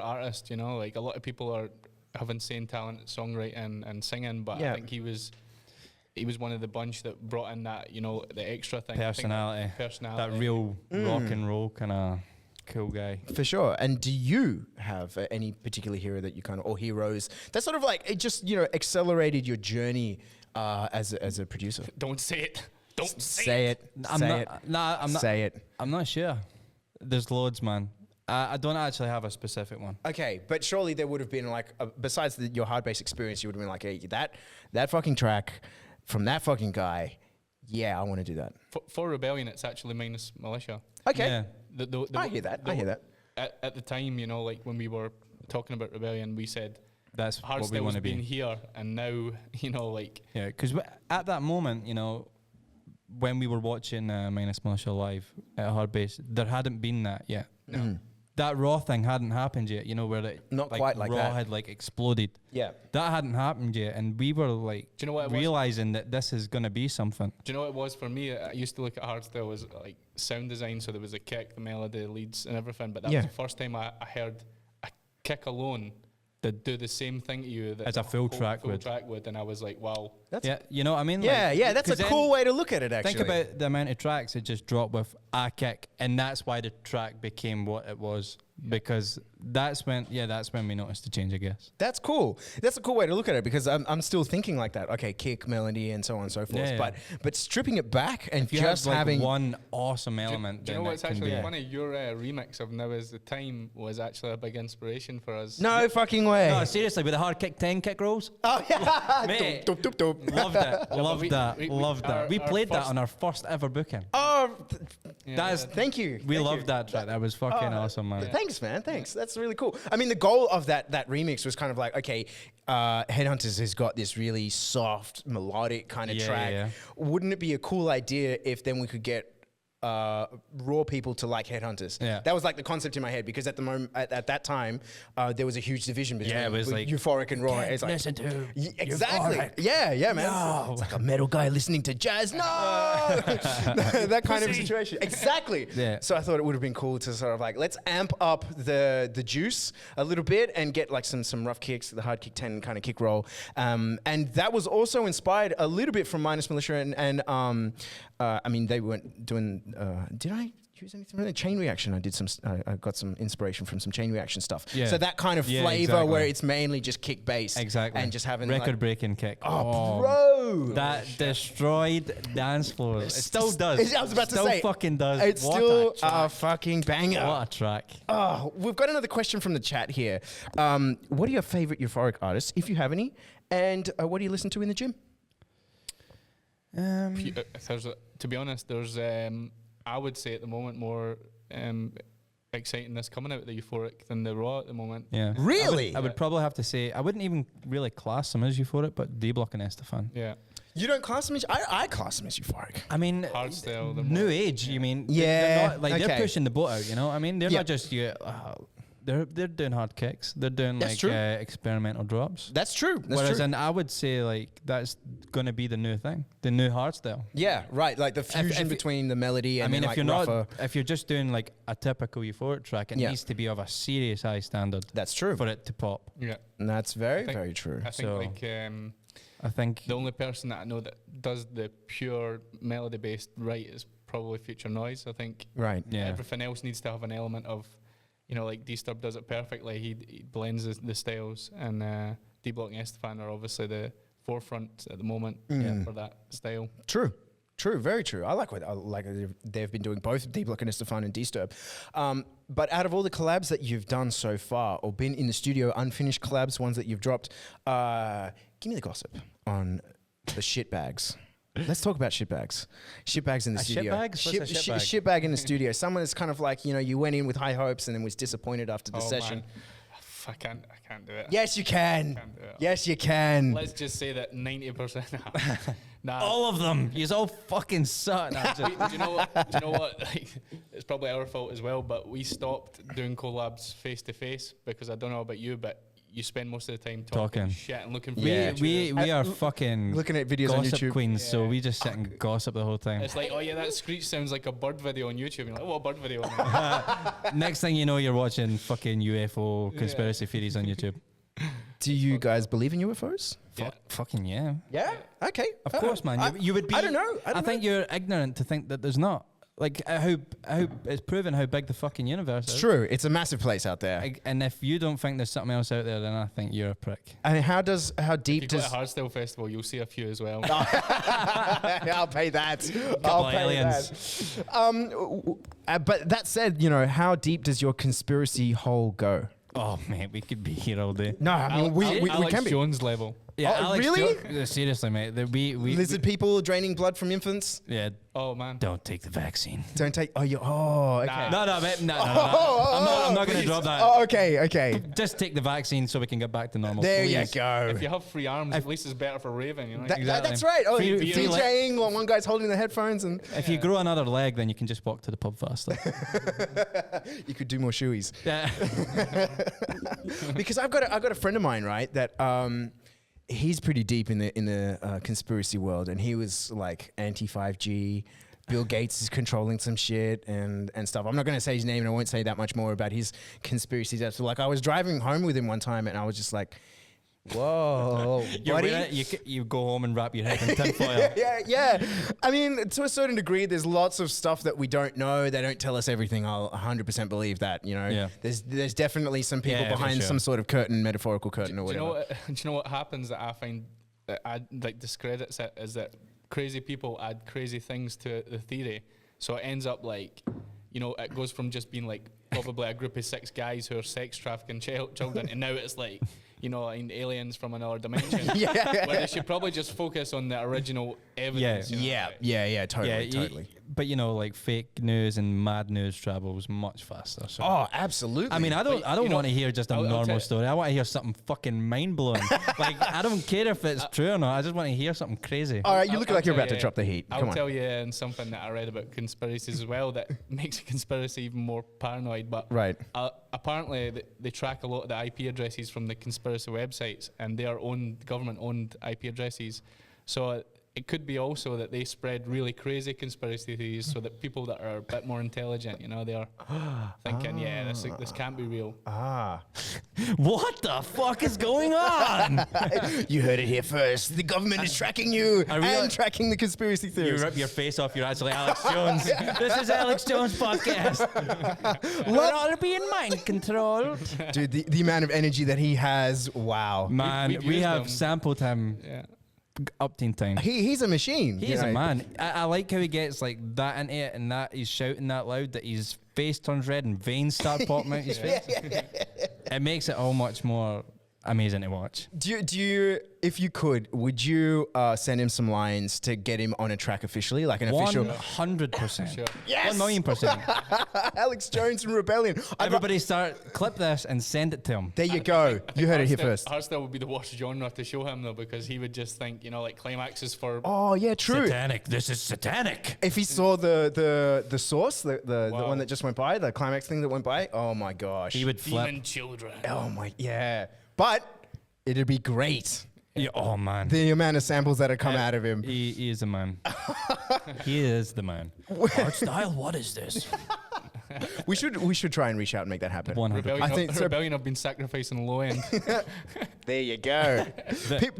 artist. You know, like a lot of people have insane talent at songwriting and singing, but Yeah. I think he was one of the bunch that brought in that, you know, the extra thing. I think Personality. personality. That real rock and roll kind of cool guy. For sure. And do you have any particular hero that you kind of, or heroes that sort of like it just accelerated your journey as a producer? Don't say it. Don't Say it. I'm Say not. it. Nah, I'm not. Say it. I'm not sure. There's loads, man. I don't actually have a specific one. Okay, but surely there would have been like, besides your hard bass experience, you would have been like, hey, that fucking track from that fucking guy. Yeah, I want to do that. For Rebellion, it's actually minus Militia. Okay, Yeah. I hear that. I hear that. At the time, you know, like when we were talking about Rebellion, we said That's what we hardstyle want was to being be. here, and now, you know, like Yeah, because at that moment, you know, when we were watching Minus Militia live at Hard Bass, there hadn't been that yet. No. That Raw thing hadn't happened yet, you know, where it Not quite like Raw that. had like exploded. Yeah. That hadn't happened yet, and we were like Do you know what it was? realizing that this is gonna be something. do you know what it was for me? I used to look at hardstyle as like sound design, so there was a kick, the melody, leads, and everything. But that Yeah. was the first time I heard a kick alone that do the same thing to you that As a the full whole track full would. track would, and I was like, wow. That's Yeah, you know what I mean? yeah, Like, yeah. That's 'cause a then cool way to look at it. Actually, Think about the amount of tracks it just dropped with a kick, and that's why the track became what it was. Because that's when we noticed the change, I guess. That's cool. That's a cool way to look at it because I'm still thinking like that. Okay, kick, melody, and so on and so forth. Yeah, yeah. But stripping it back and If you just have like having one awesome element, Do you then know it what's can actually be. funny? Your remix of Now Is the Time was actually a big inspiration for us. no fucking way. No, seriously, with the hard kick 10 kick rolls, Oh yeah, Mate. Doop, doop, doop, doop. loved it, but loved we- that, we- loved that. We our played that first- on our first ever booking. Oh, Yeah, That's thank you. we Thank loved you. that track. That was fucking awesome, man. Thanks, man. Thanks. That's really cool. I mean, the goal of that remix was kind of like, okay, Headhunters has got this really soft, melodic kind of Yeah, track. yeah. Wouldn't it be a cool idea if then we could get raw people to like Headhunters? Yeah. That was like the concept in my head because at the moment, at that time, there was a huge division between Yeah, it was like, euphoric and raw. It's like, listen to exactly. Euphoric. Yeah, man. No. It's like a metal guy listening to jazz. No, that kind of situation. Exactly. Yeah. So I thought it would have been cool to sort of like let's amp up the juice a little bit and get like some rough kicks, the hard kick 10 kind of kick roll. And that was also inspired a little bit from Minus Militia and I mean they weren't doing. Did I use anything from the Chain Reaction? I got some inspiration from some Chain Reaction stuff. Yeah. So that kind of Yeah, flavor exactly. where it's mainly just kick bass. Exactly. And just having record like, breaking kick. oh, bro. That destroyed dance floors. It still does. I was about to still say. fucking does. It's What still a track. a fucking banger. What a track. Oh, we've got another question from the chat here. What are your favorite euphoric artists, if you have any? And what do you listen to in the gym? To be honest, there's I would say at the moment more excitingness coming out of the euphoric than the raw at the moment. Yeah. Really? I would probably have to say I wouldn't even really class them as euphoric, but D Block and Estefan. Yeah, You don't class them as... I class them as euphoric. I mean, hardstyle. they're new more- age. You mean? Yeah, They're not, like okay. they're pushing the boat out. You know, I mean, they're Yeah. not just you. They're doing hard kicks. They're doing That's like true. experimental drops. That's true. That's Whereas, true. and I would say like that's gonna be the new thing, the new hardstyle. Yeah, right. Like the fusion if- between the melody and I mean, then, if like, you're rougher. not, if you're just doing like a typical euphoric track, it Yeah. needs to be of a serious high standard That's true. for it to pop. Yeah, And that's very, I think- very true. I think So- like I think the only person that I know that does the pure melody based right is probably Future Noise. I think Right. yeah, everything else needs to have an element of, you know, like D-Sturb does it perfectly. He blends the styles, and D-Block and Estefan are obviously the forefront at the moment for that style. True, very true. I like they've been doing both Deep Look and Estefan and Disturb. But out of all the collabs that you've done so far, or been in the studio, unfinished collabs, ones that you've dropped, give me the gossip on the shitbags. Let's talk about shitbags. Shitbags in the studio. Shitbags? What's a shitbag? Shitbag in the studio. Someone is kind of like, you went in with high hopes and then was disappointed after the session. Man. I can't do it. Yes, you can. Can't do it. Yes, you can. Let's just say that 90%. Nah. All of them. You all fucking suck. Do you know what? Like, it's probably our fault as well, but we stopped doing collabs face to face because I don't know about you, but you spend most of the time talking shit and looking for we are fucking looking at videos on gossip YouTube. queens, so we just sit and gossip the whole time. It's like, oh yeah, that screech sounds like a bird video on YouTube. You're like, what bird video? Next thing you know, you're watching fucking UFO conspiracy theories on YouTube. Do you guys believe in UFOs? Yeah. Fucking yeah. Yeah. Okay. Of course, man. You would be. I don't know. I think you're ignorant to think that there's not. Like how it's proven how big the fucking universe is. It's true. It's a massive place out there. And if you don't think there's something else out there, then I think you're a prick. I mean, how deep If you go does? to Hardstyle Festival, you'll see a few as well. I'll pay that. Couple I'll of pay aliens. that. But that said, how deep does your conspiracy hole go? Oh man, we could be here all day. No, I mean we Alex can be. Jones level. Yeah, Oh, Alex really? Seriously, mate. Lizard people draining blood from infants. Yeah. Oh man. Don't take the vaccine. Don't take. Oh, okay. Nah. No, mate. No. I'm not going to drop that. Oh, okay. Just take the vaccine so we can get back to normal. There you please. go. If you have free arms, at least it's better for raving. You know? Exactly. That's right. Oh, Free DJing while one guy's holding the headphones, and If you grow another leg, then you can just walk to the pub faster. you could do more shoeies. Yeah. Because I've got a friend of mine, right, that he's pretty deep in the conspiracy world, and he was like anti 5G. Bill Gates is controlling some shit and stuff. I'm not going to say his name, and I won't say that much more about his conspiracies. So like, I was driving home with him one time, and I was just like, whoa, buddy. You go home and wrap your head in tinfoil. Yeah. I mean, to a certain degree, there's lots of stuff that we don't know. They don't tell us everything. I'll 100% believe that, Yeah. There's definitely some people Yeah, for behind sure. some sort of curtain, metaphorical curtain or Do you whatever. know what happens that I find that discredits it is that crazy people add crazy things to the theory, so it ends up like, it goes from just being like probably a group of 6 guys who are sex trafficking children, and now it's like, aliens from another dimension. Yeah. Where they should probably just focus on the original evidence. Yeah, totally. But like fake news and mad news travels much faster. So. Oh, absolutely. I mean, I don't want to hear just a I'll normal tell you- story. I want to hear something fucking mind blowing. Like, I don't care if it's true or not. I just want to hear something crazy. All right, you look I'll like you're tell about to you- drop the heat. I'll Come on. tell you something that I read about conspiracies as well that makes a conspiracy even more paranoid. But Right. apparently they track a lot of the IP addresses from the conspiracy websites, and they are government-owned IP addresses. So it could be also that they spread really crazy conspiracy theories so that people that are a bit more intelligent, they are thinking, this can't be real. What the fuck is going on? You heard it here first. The government is tracking you and tracking the conspiracy You theories. rip your face off. You're actually Alex Jones. This is Alex Jones podcast. We're all being mind controlled. Dude, the amount of energy that he has, wow. Man, We've we used have them. sampled him Yeah. up 10 times. He's a machine. He is a man. I like how he gets like that into it, and that he's shouting that loud that his face turns red and veins start popping out his face. It makes it all much more amazing to watch. Do you, if you could, would you send him some lines to get him on a track officially, like an official? 100%. Sure. Yes! 1,000,000%. Alex Jones and Rebellion. Everybody clip this and send it to him. There you go. You heard it here first. Hardstyle would be the worst genre to show him though, because he would just think, like climaxes for. Oh yeah, true. Satanic. This is satanic. If he saw the source, the Wow. one that just went by, the climax thing that went by, oh my gosh. He would flip. Demon children. Oh my, yeah. But it'd be great. Yeah, oh man. The amount of samples that have come out of him. He is a man. He is the man. Art style, what is this? We should try and reach out and make that happen. 100. Rebellion, I think so. Rebellion have been sacrificing low end. There you go.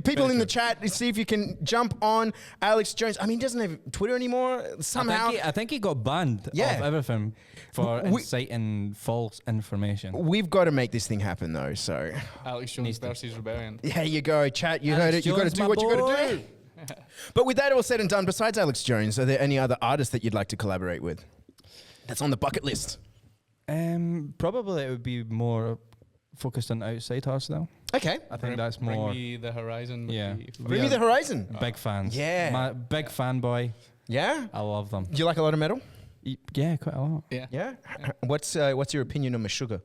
People in the chat, see if you can jump on Alex Jones. I mean, he doesn't have Twitter anymore. Somehow, I think he got banned Yeah. of everything for inciting false information. we've got to make this thing happen, though. So Alex Jones versus Rebellion. there you go, chat. You heard Alex it. You got to Jones, do my what you got to boy. do. But with that all said and done, besides Alex Jones, are there any other artists that you'd like to collaborate with? That's on the bucket list. Probably it would be more focused on outside hardstyle. Okay. I think that's more. Bring Me the Horizon. would Yeah. be fun. Bring me the horizon. Big fans. Yeah. Big fanboy. Yeah. I love them. Do you like a lot of metal? Yeah, quite a lot. Yeah. Yeah. What's your opinion on Meshuggah?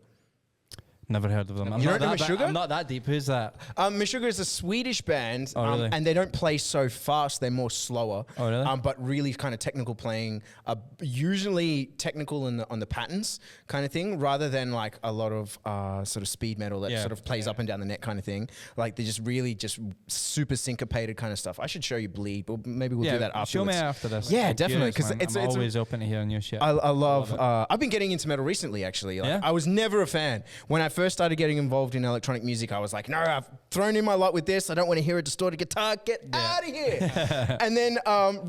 Never heard of them. You don't know Meshuggah? I'm not that deep. Who's that? Meshuggah is a Swedish band, Oh, really? and they don't play so fast. They're more slower. Oh, really? But really kind of technical playing, usually technical on the patterns kind of thing, rather than like a lot of sort of speed metal that Yeah. sort of plays up and down the neck kind of thing. Like they're just really just super syncopated kind of stuff. I should show you Bleed, but maybe we'll do that afterwards. Show me after this. Yeah, I'm definitely, curious, 'cause man. it's I'm a- always open to hearing new shit. I love. Love I've been getting into metal recently, actually. Like, Yeah? I was never a fan when I first started getting involved in electronic music. I was like, no, I've thrown in my lot with this. I don't want to hear a distorted guitar. Get out of here. And then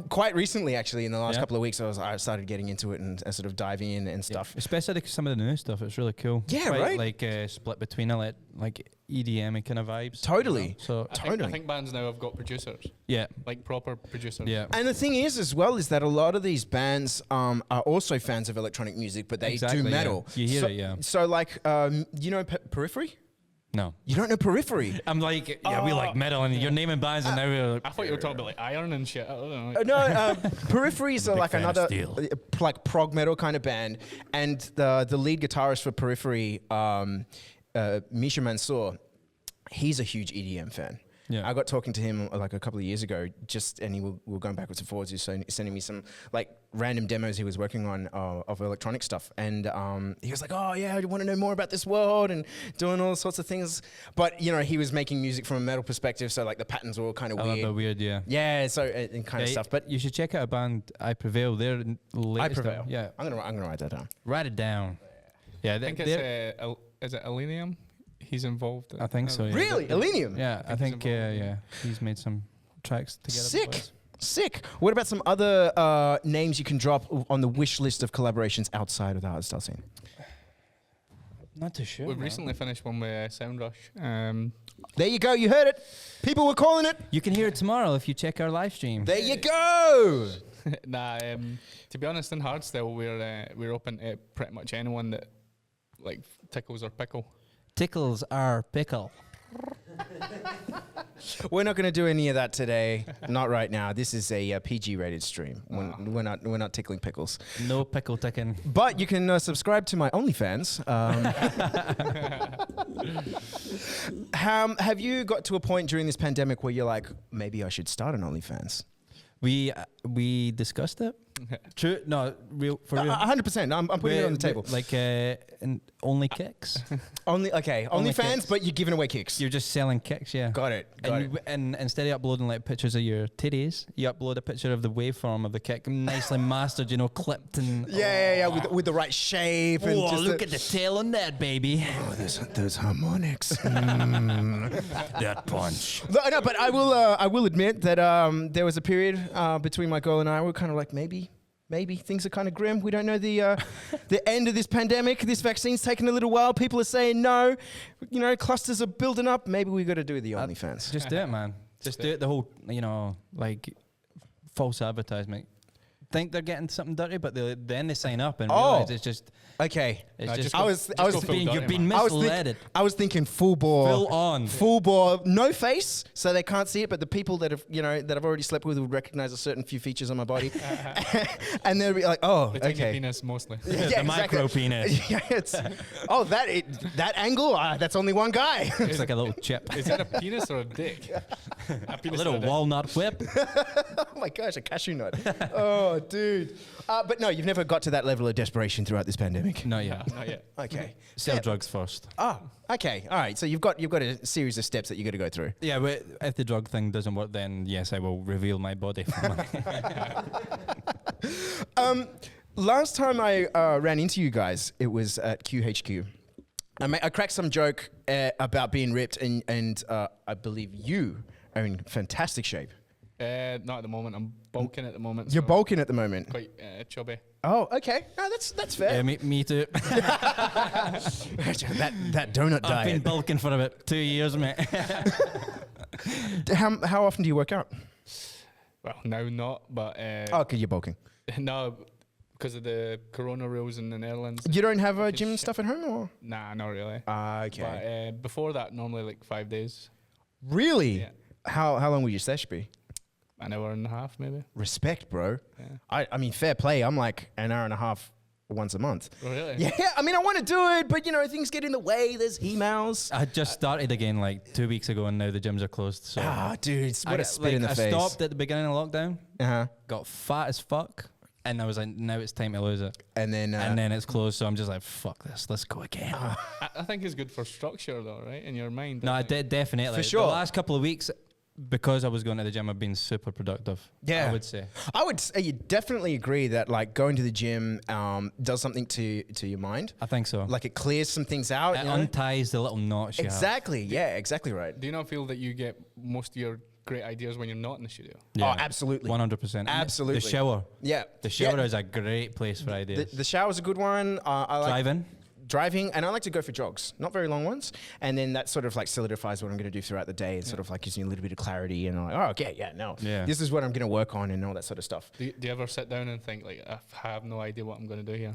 quite recently, actually, in the last Yeah. couple of weeks, I started getting into it and sort of diving in and stuff. Especially some of the new stuff. It's really cool. Yeah, Quite, right? Like split between like EDM kind of vibes. Totally. So Totally. I think bands now have got producers, yeah, like proper producers. yeah. And the thing is, as well, is that a lot of these bands are also fans of electronic music, but they Exactly, do yeah. metal. You hear so, it, yeah. So, like, you know Periphery? No. You don't know Periphery? I'm like, yeah, we like metal, and you're naming bands, and now we're like, I thought you were talking about like Iron and shit. I don't know. No, Peripheries are like fan of another Steel. like prog metal kind of band, and the lead guitarist for Periphery, Misha Mansour, he's a huge EDM fan. Yeah. I got talking to him like a couple of years ago, and we were going backwards and forwards. He was sending me some like random demos he was working on of electronic stuff, and he was like, "Oh yeah, I want to know more about this world," and doing all sorts of things. But you know, he was making music from a metal perspective, so like the patterns were all kind of a little bit weird. weird, yeah. Yeah, so and kind of Yeah, stuff. But you should check out a band, I Prevail. They're I Prevail. Yeah, I'm gonna write that down. write it down. Yeah, I think it's is it Elenium? He's involved. I think so. Yeah. Really, Elenium. Yeah, I think involved. he's made some tracks together. Sick. with us. Sick. What about some other names you can drop on the wish list of collaborations outside of the hardstyle scene? Not too sure. We've man. recently finished one with Soundrush. There you go. You heard it. People were calling it. You can hear it tomorrow if you check our live stream. There you go. To be honest, in hardstyle, we're open to pretty much anyone that like tickles or pickle. Tickles our pickle. We're not going to do any of that today. Not right now. This is a PG rated stream. We're not tickling pickles. No pickle ticking. But you can subscribe to my OnlyFans. Have you got to a point during this pandemic where you're like, maybe I should start an OnlyFans? We discussed it. True. No, real for real. 100%. I'm putting it on the table. Like and only kicks. Only Only OnlyFans, kicks. but you're giving away kicks. You're just selling kicks, yeah. Got it. And instead of uploading like pictures of your titties, you upload a picture of the waveform of the kick, nicely mastered, clipped and. Yeah, with the right shape. And Oh, just look at the tail on that, baby. Oh, those harmonics. That punch. No, but I will admit that there was a period between my girl and I. We're kind of like maybe things are kind of grim. We don't know the end of this pandemic. This vaccine's taking a little while. People are saying no. Clusters are building up. Maybe we got to do the OnlyFans. Just do it, man. Just do it. The whole, like false advertisement. Think they're getting something dirty, but then they sign up and realize it's just. Okay. It's No, just. just go- I was just go full thinking- dirty, You've been man. misled. I was thinking full bore. Full on. Full bore, no face, so they can't see it. But the people that have, that I've already slept with would recognize a certain few features on my body, and they'll be like, "Oh, The tiny okay." penis mostly. The micro penis. Yeah, that angle. That's only one guy. It's like a little chip. Is that a penis or a dick? A A penis little or a dick? walnut whip. Oh my gosh, a cashew nut. Oh, dude. But no, you've never got to that level of desperation throughout this pandemic. No, yeah. Not yet. Okay. Sell drugs first. Oh, okay. All right. So you've got a series of steps that you got to go through. Yeah, but if the drug thing doesn't work, then yes, I will reveal my body for money. Last time I ran into you guys, it was at QHQ. I cracked some joke about being ripped, and I believe you are in fantastic shape. Not at the moment. I'm bulking at the moment. You're so bulking at the moment. quite chubby. Oh, okay. No, that's fair. Yeah, me too. that donut I've been diet. bulking for about 2 years, mate. How often do you work out? Well, now not, but Oh, okay, you're bulking. no, because of the corona rules in the Netherlands. You don't have Fucking gym shit. stuff at home, or? Nah, not really. Okay. But before that, normally like 5 days, Really? Yeah. How long will your sesh be? an hour and a half maybe. Respect, bro. Yeah. I mean, fair play. I'm like an hour and a half once a month. Oh, really? Yeah, I mean, I want to do it, but things get in the way. There's emails. I just started again like 2 weeks ago, and now the gyms are closed. So Dude, what a spit in the I face. stopped at the beginning of lockdown, Uh-huh. got fat as fuck, and I was like, now it's time to lose it. And then, And then it's closed, so I'm just like, fuck this, let's go again. I think it's good for structure though, right? In your mind. No, I I think. did definitely. For sure. The last couple of weeks, because I was going to the gym, I've been super productive. Yeah. I would say. I would say you definitely agree that like going to the gym does something to your mind. I think so. Like it clears some things out. It you know? unties the little knots. You have. Exactly. Yeah, exactly right. Do you not feel that you get most of your great ideas when you're not in the studio? Oh, absolutely. 100%. Absolutely. The shower. Yeah. The shower Yeah. is a great place for ideas. The shower's a good one. I like Driving. and I like to go for jogs, not very long ones, and then that sort of like solidifies what I'm going to do throughout the day. It sort of like gives me a little bit of clarity, and I'm like, oh, okay, this is what I'm going to work on and all that sort of stuff. Do you ever sit down and think like, I have no idea what I'm going to do here?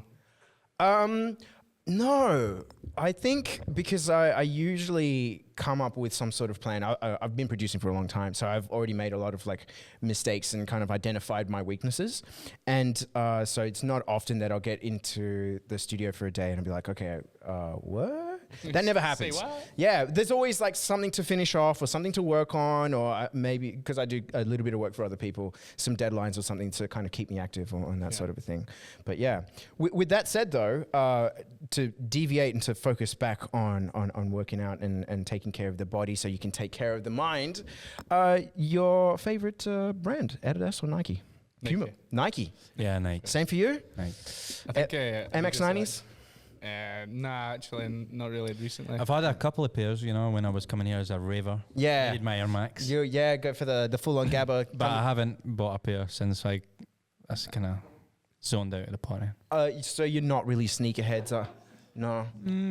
No, I think because I usually come up with some sort of plan. I've been producing for a long time, so I've already made a lot of like mistakes and kind of identified my weaknesses. And so it's not often that I'll get into the studio for a day and I'll be like, okay, what? That never happens. Say what? Yeah, there's always like something to finish off or something to work on, or maybe because I do a little bit of work for other people, some deadlines or something to kind of keep me active on that sort of a thing. But yeah, with that said though, to deviate and to focus back on working out and taking care of the body so you can take care of the mind, your favorite brand, Adidas or Nike? Nike. Puma. Nike. Yeah, Nike. Same for you? Nike. I think MX-90s? Nah, actually, not really recently. I've had a couple of pairs, when I was coming here as a raver. Yeah. I needed my Air Max. Go for the full-on Gabba. But I haven't bought a pair since I kind of zoned out of the party. So you're not really sneakerheads, no.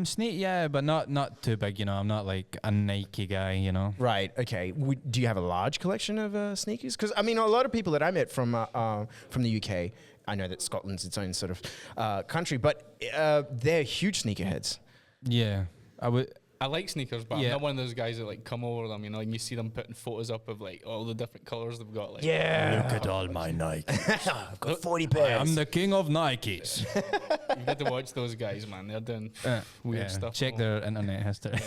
Sneak, yeah, but not too big, I'm not like a Nike guy, Right. Okay. Do you have a large collection of sneakers? Because I mean, a lot of people that I met from the UK, I know that Scotland's its own sort of country, but they're huge sneakerheads. Yeah, I like sneakers, but Yeah. I'm not one of those guys that like come over them, and you see them putting photos up of like all the different colors they've got. Like, Yeah. Look at all my Nike. I've got 40 pairs. I'm the king of Nikes. you've got to watch those guys, man. They're doing weird stuff. Check their internet history.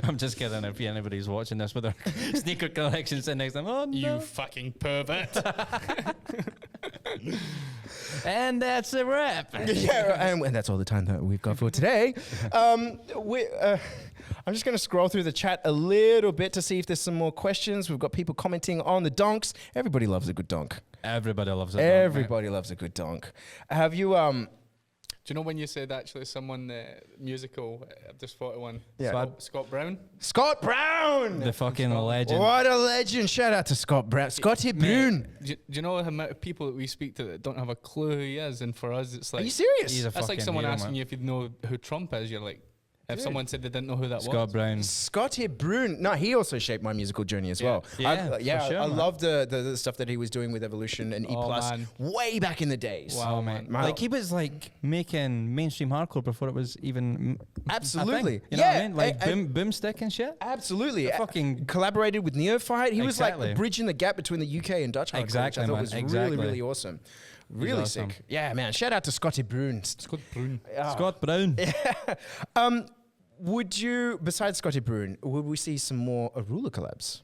I'm just kidding if anybody's watching this with their sneaker collection sitting next to them. Oh, no. You fucking pervert. And that's a wrap. Yeah, and that's all the time that we've got for today. I'm just going to scroll through the chat a little bit to see if there's some more questions. We've got people commenting on the donks. Everybody loves a good donk. Everybody loves it. Everybody loves a good donk. Have you Do you know when you said actually someone musical? I've just thought of one. Yeah. Scott Brown. Scott Brown? The fucking legend. What a legend. Shout out to Scott Brown. Scotty Brown. Do you know the amount of people that we speak to that don't have a clue who he is? And for us, it's Are like you serious? He's a that's like fucking someone hero, asking man. you if you know who Trump is. You're like, if Dude. someone said they didn't know who that Scott was. Brown. Scotty Brown. No, he also shaped my musical journey as well. Yeah, I for sure, I man. love the stuff that he was doing with Evolution and E Oh, Plus man. way back in the days. Wow, man. Man. Like he was like making mainstream hardcore before it was even Absolutely. a thing. You know what I Yeah, mean? Like and- boomstick and shit. Absolutely. Fucking collaborated with Neophyte. He was Exactly. like bridging the gap between the UK and Dutch hardcore, Exactly, which I thought man. was Exactly. really, really awesome. Really awesome. sick. Yeah, man. Shout out to Scotty Brown. Scott Brown. Scott Brown. Would you, besides Scotty Brown, would we see some more Arula collabs?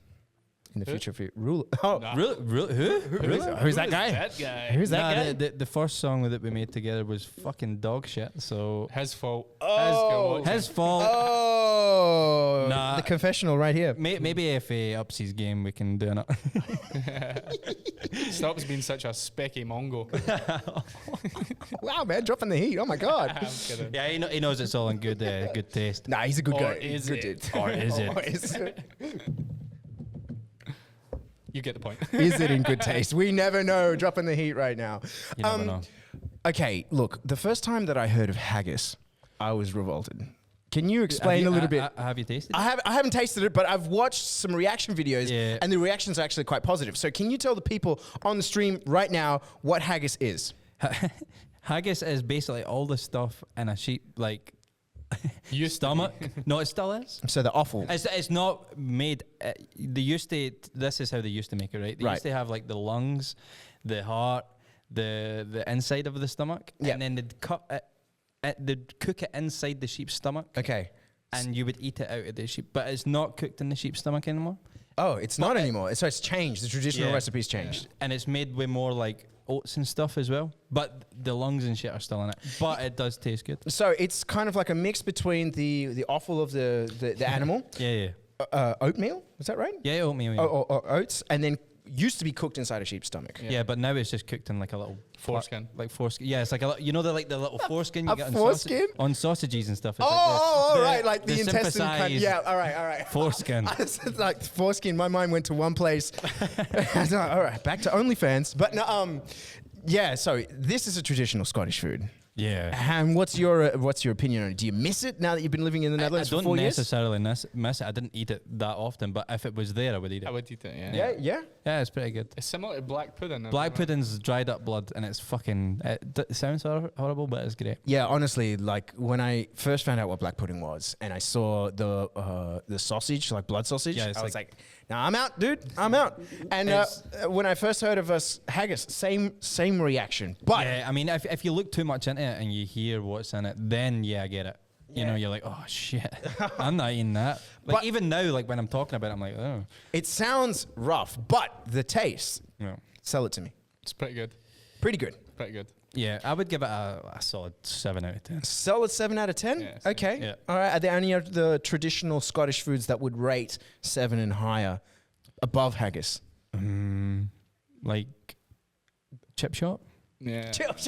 in the future for you. Ruler. Oh, Nah. Who? who's that guy? That guy. Who's that guy? The first song that we made together was fucking dog shit. So His fault. Oh. his fault. Oh, Nah. the confessional right here. Maybe if he ups his game, we can do it. Stops being such a specky mongo. Wow, man, dropping the heat. Oh my god. I'm kidding. Yeah, he knows it's all in good taste. Nah, he's a good Or guy. is Good it? dude. Or is it? Or is it? You get the point. Is it in good taste? We never know. Dropping the heat right now. You never know. Okay, look, the first time that I heard of haggis, I was revolted. Can you explain a little bit? Have you tasted it? I haven't tasted it, but I've watched some reaction videos, Yeah. and the reactions are actually quite positive. So can you tell the people on the stream right now what haggis is? Haggis is basically all the stuff in a sheep, like, stomach. No, it still is. So the offal. It's not made. They used to. This is how they used to make it, right? They Right. used to have like the lungs, the heart, the inside of the stomach, Yeah. and then they'd cut it. They'd cook it inside the sheep's stomach, Okay. and you would eat it out of the sheep. But it's not cooked in the sheep's stomach anymore. Oh, it's not anymore. So it's changed. The traditional Yeah. recipe's changed. And it's made with more like oats and stuff as well. But the lungs and shit are still in it. But it does taste good. So it's kind of like a mix between the offal of the animal, Yeah, yeah. oatmeal. Is that right? Yeah, oatmeal. Yeah. Or oats, and then used to be cooked inside a sheep's stomach. Yeah, but now it's just cooked in like a little Foreskin. Like foreskin. Yeah, it's like the little foreskin you A get on, foreskin? on sausages and stuff. It's Oh, the, right, like the intestine. Kind, synthesized yeah, all right. Foreskin. It's like foreskin. My mind went to one place. I was like, all right, back to OnlyFans. But no, yeah. So this is a traditional Scottish food. Yeah. And what's your opinion on it? Do you miss it now that you've been living in the I Netherlands for don't 4 years? necessarily miss it. I didn't eat it that often, but if it was there, I would eat it. I would eat it, yeah. Yeah. Yeah, it's pretty good. It's similar to black pudding. Black pudding's dried up blood, and it's fucking. It sounds horrible, but it's great. Yeah, honestly, like when I first found out what black pudding was, and I saw the sausage, like blood sausage, Yeah, it's I was like, "Nah, I'm out, dude. I'm out." And when I first heard of haggis, same reaction. But Yeah, I mean, if you look too much into it and you hear what's in it, then yeah, I get it. You know, you're like, oh shit, I'm not eating that. Like But- even now, like when I'm talking about it, I'm like, oh, it sounds rough, but the taste, no. sell it to me. It's pretty good. Pretty good. Pretty good. Yeah, I would give it a solid 7 out of 10. Solid 7 out of 10? Yeah, same. Okay. Yeah. All right. Are there any of the traditional Scottish foods that would rate 7 and higher above haggis? Like chip shop, Yeah. Chip.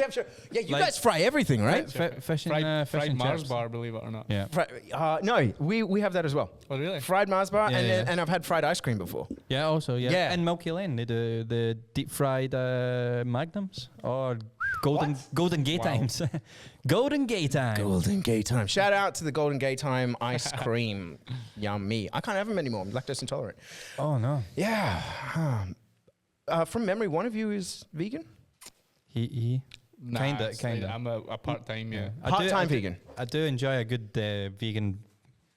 Yeah, you Like- guys fry everything, right? fish Fried, and fish fried and Mars chips. bar, believe it or not. Yeah, No, we have that as well. Oh, really? Fried Mars bar, Yeah, and yeah. and I've had fried ice cream before. yeah. Also, yeah. Yeah. In Milky Lane, they do the deep fried magnums or Golden Gay Times. Golden Gay Time. Golden Gay Time. Shout out to the Golden Gay Time ice cream. Yummy. I can't have them anymore. I'm lactose intolerant. Oh no. Yeah. From memory, one of you is vegan? He. Nah, Kinda, it's like- kinda. I'm a part-time, yeah. Part-time vegan. I do enjoy a good vegan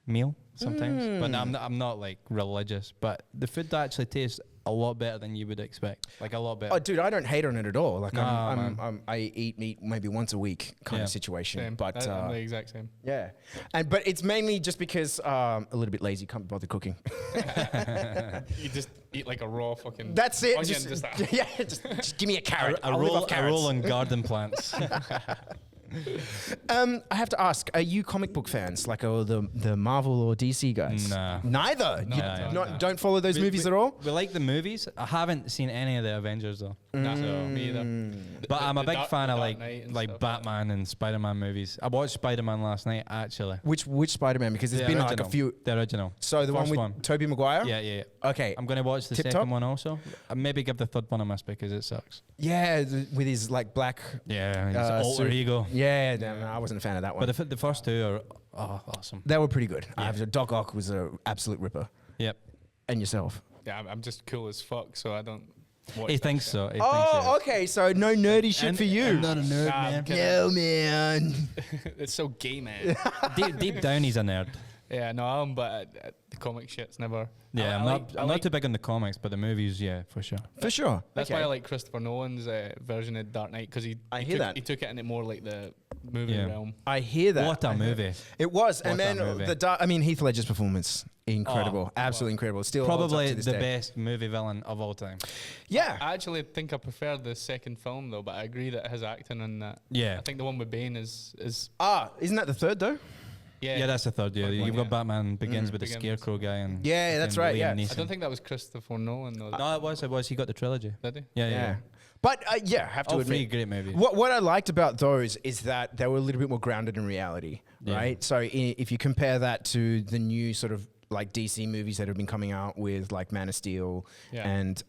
meal sometimes, but I'm not like religious. But the food actually tastes a lot better than you would expect. Like a lot better. Oh, dude, I don't hate on it at all. Like, Nah, I eat meat maybe once a week kind Yeah. of situation. Same. But I'm the exact same. yeah, but it's mainly just because a little bit lazy, can't bother cooking. You just eat like a raw fucking. That's it. onion, Just, just yeah, just give me a carrot. a I'll live off roll carrots. on garden plants. I have to ask: are you comic book fans, like the Marvel or DC guys? Nah. Neither. You No. don't follow those movies at all. We like the movies. I haven't seen any of the Avengers though. Nah, me either. But I'm a big fan of Dark Knight and like stuff. Batman and Spider-Man movies. I watched Spider-Man last night actually. Which Spider-Man? Because there's The been like original. a few. The original. So the First one with Tobey Maguire. Yeah. Okay. I'm gonna watch the Tip second top? one also. Maybe give the third one a miss because it sucks. Yeah, with his like black. Yeah, his alter suit. ego. Yeah, no, I wasn't a fan of that one. But the first two are awesome. They were pretty good. Yeah. Doc Ock was an absolute ripper. Yep. And yourself. Yeah, I'm just cool as fuck, so I don't. Watch He that thinks shit. so. He thinks Oh, so. okay. So no nerdy shit for you. I'm not a nerd, Nah, man. I'm kidding. No, man. It's so gay, man. deep down, he's a nerd. Yeah, no, but the comic shit's never. Yeah, I I'm like- I not like- too big on the comics, but the movies, yeah, for sure. For sure. That's Okay. why I like Christopher Nolan's version of Dark Knight because I hear that. he took it into more like the movie Yeah. realm. I hear that. What a movie. It was, and What a then movie. Heath Ledger's performance, incredible, absolutely incredible. Still holds up Probably to this the day. best movie villain of all time. Yeah, I actually think I prefer the second film though, but I agree that his acting in that. Yeah. I think the one with Bane is isn't that the third though? Yeah, that's the third. Yeah, Third you've one, got yeah. Batman Begins with the Begins. Scarecrow guy and Yeah, that's fucking right, Liam yeah. Neeson. I don't think that was Christopher Nolan though. No, it was. He got the trilogy. Did he? Yeah. But yeah, I have to All admit, three great movies. What I liked about those is that they were a little bit more grounded in reality, Yeah. right? So if you compare that to the new sort of like DC movies that have been coming out with like Man of Steel Yeah. and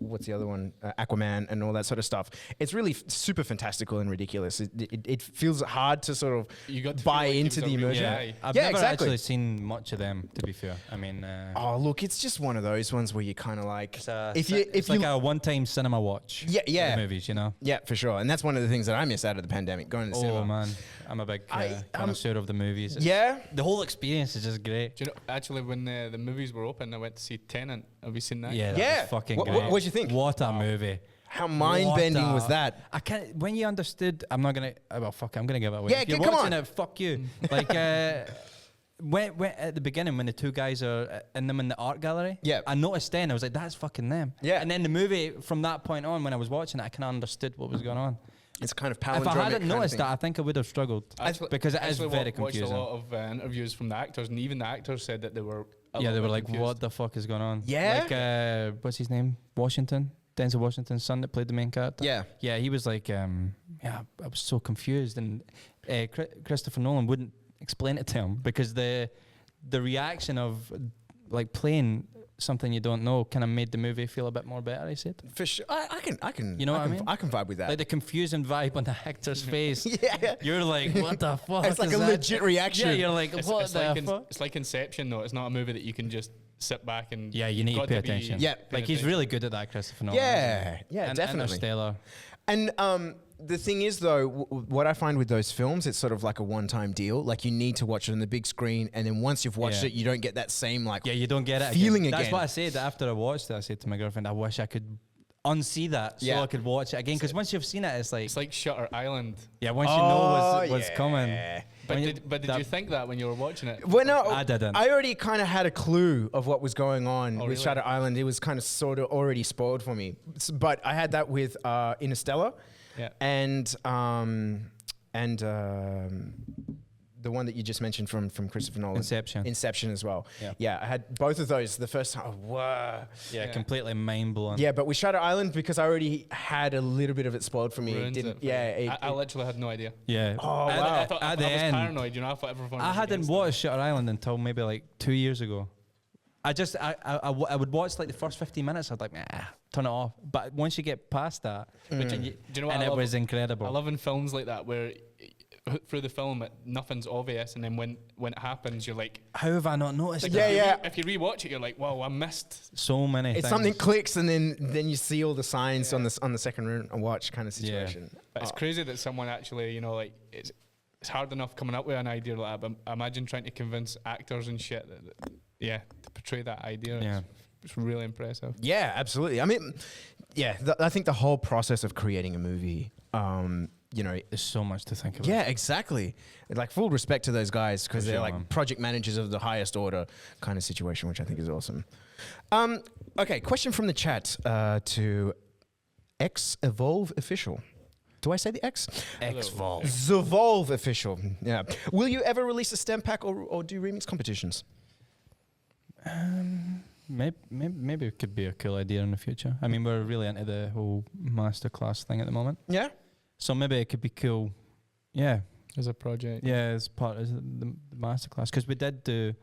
what's the other one? Aquaman and all that sort of stuff. It's really super fantastical and ridiculous. It feels hard to sort of You got to buy feel like he into was the a real immersion. guy. I've Yeah, never exactly. actually seen much of them, to be fair. I mean, Oh, look, it's just one of those ones where you kind of like it's like a one-time cinema watch. Yeah. for the movies, you know. yeah, for sure. And that's one of the things that I missed out of the pandemic, going to the Oh cinema. man, I'm a big connoisseur of the movies. Yeah. The whole experience is just great. Do you know, actually, when the movies were open, I went to see Tenet. Have you seen that? Yeah, that Yeah. was fucking What- great. what'd you think? What a movie. How mind-bending was that? I can't. When you understood, I'm not gonna. Well, fuck, I'm gonna give it away. Yeah, if you're come watching on. it, fuck you. Like, when at the beginning when the two guys are in the art gallery, Yeah. I noticed then I was like, that's fucking them. Yeah. And then the movie from that point on, when I was watching it, I kind of understood what was going on. It's kind of If I palindromic hadn't kind of noticed thing. that, I think I would have struggled because it is very watched confusing. a lot of interviews from the actors, and even the actors said that they were. Yeah, they were like, confused. what the fuck is going on? Yeah? Like, what's his name? Washington? Denzel Washington's son that played the main character? Yeah. Yeah, he was like, yeah, I was so confused. And Christopher Nolan wouldn't explain it to him because the reaction of like playing something you don't know kind of made the movie feel a bit more better, he said. For sure. I can. You know I what I can, mean? I can vibe with that. Like the confusing vibe on the actor's face. Yeah. You're like, what the fuck? It's like is a that? legit reaction. Yeah, you're like, It's, what it's the like fuck? it's like Inception, though. It's not a movie that you can just sit back and. Yeah, you need to got pay be attention. Yeah. Like he's really good at that, Christopher Nolan. Yeah, yeah, and definitely. Interstellar. And the thing is, though, what I find with those films, it's sort of like a one-time deal. Like you need to watch it on the big screen, and then once you've watched Yeah. it, you don't get that same like Yeah, you don't get it feeling That's again. what I said after I watched it. I said to my girlfriend, I wish I could unsee that so Yeah. I could watch it again. Because once you've seen it, it's like Shutter Island. yeah, once you know what's yeah. coming. But When you- did that- you think that when you were watching it? Well, no, I didn't. I already kind of had a clue of what was going on with really? Shutter Island. It was kind of sort of already spoiled for me. But I had that with Interstellar, Yeah. and the one that you just mentioned from Christopher Nolan, Inception as well. Yeah. I had both of those the first time. Oh, wow. Yeah, completely mind blowing. Yeah, but with Shutter Island, because I already had a little bit of it spoiled for me. It Ruins didn't. it for Yeah, you. I literally had no idea. Yeah. Oh, At- wow. I thought at the I was end, paranoid. You know, I thought everyone. I was hadn't against it. watched Shutter Island until maybe like 2 years ago. I would watch like the first 15 minutes. I'd like, turn it off. But once you get past that, Do you know what and I it love? was incredible. I love in films like that where through the film nothing's obvious, and then when it happens, you're like, How have I not noticed like that? If you rewatch it, you're like, wow, I missed. So many It's things. something clicks, and then you see all the signs on the second room and watch kind of situation. But it's crazy that someone actually, you know, like it's hard enough coming up with an idea like that. But imagine trying to convince actors and shit to portray that idea. Yeah. It's really impressive. Yeah, absolutely. I mean, yeah, I think the whole process of creating a movie, you know, There's so much to think about. yeah, exactly. Like full respect to those guys because For they're sure, like man. project managers of the highest order kind of situation, which I think is awesome. Okay, question from the chat to X Evolve Official. Do I say the X? X-Vol. Zevolve Official. Yeah. Will you ever release a STEM pack or do remix competitions? Maybe it could be a cool idea in the future. I mean, we're really into the whole masterclass thing at the moment. Yeah. So maybe it could be cool. Yeah. As a project. Yeah, as part of the masterclass. Because we did do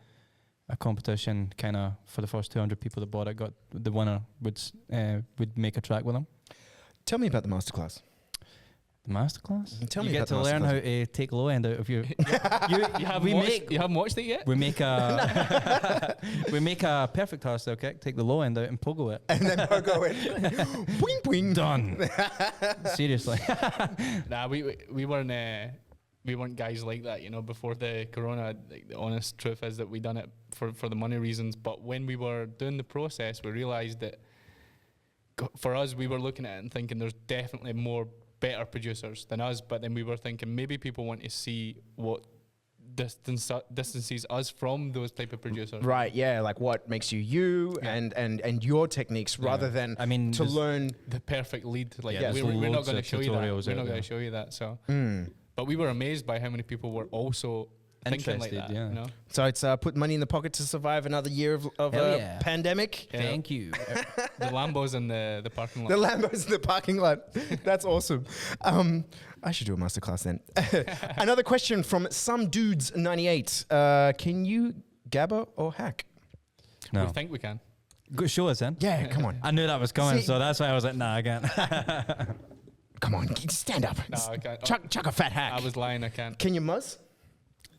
a competition kind of for the first 200 people that bought it. Got the winner would make a track with them. Tell me about the masterclass. The masterclass? Tell you me get about to the learn masterclass. how to take low end out of your. You haven't watched it yet? We make a we make a perfect hardstyle kick, take the low end out and pogo it. And then pogo it. Boing, boing. Done. Seriously. Nah, we weren't guys like that, you know, before the corona. Like, the honest truth is that we done it for the money reasons. But when we were doing the process, we realised that for us, we were looking at it and thinking there's definitely more better producers than us, but then we were thinking maybe people want to see what distances us from those type of producers. Right, yeah, like what makes you you and your techniques rather than I mean, to learn. The perfect lead. Like Yeah, we're not loads going to of show you that. tutorials We're out not going there. to show you that. So, but we were amazed by how many people were also thinking like Interested, that. yeah. You know? So it's put money in the pocket to survive another year of Hell yeah. pandemic. Yeah. Thank you. The Lambos in the parking lot. The Lambos in the parking lot. That's awesome. I should do a masterclass then. Another question from some dudes 98. Can you gabber or hack? No. We think we can. Go show us then. Yeah, come on. I knew that was coming, See- so that's why I was like, nah, I can't. Come on, stand up. No, I can't. Chuck a fat hack. I was lying. I can't. Can you muzz?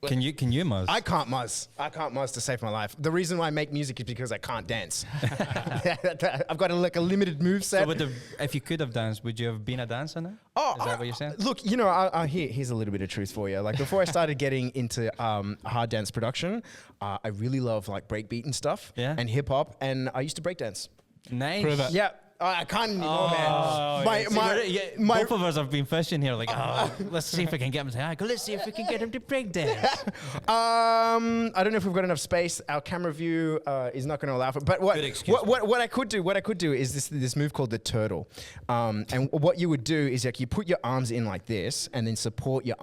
Can you, Muzz? I can't muzz. I can't muzz to save my life. The reason why I make music is because I can't dance. I've got a limited move set. So if you could have danced, would you have been a dancer now? Oh, Is that what you're saying? Look, you know, here's a little bit of truth for you. Like before I started getting into hard dance production, I really love like breakbeat and stuff, Yeah. and hip hop, and I used to break dance. Nice. Prove it. Yeah, I can't anymore, man. See, both of us have been fishing here, like, let's see if we can get him to hack. Let's see if we can get him to break dance. I don't know if we've got enough space. Our camera view is not going to allow for it. But Good excuse. what I could do is this move called the turtle. And what you would do is like you put your arms in like this, and then support your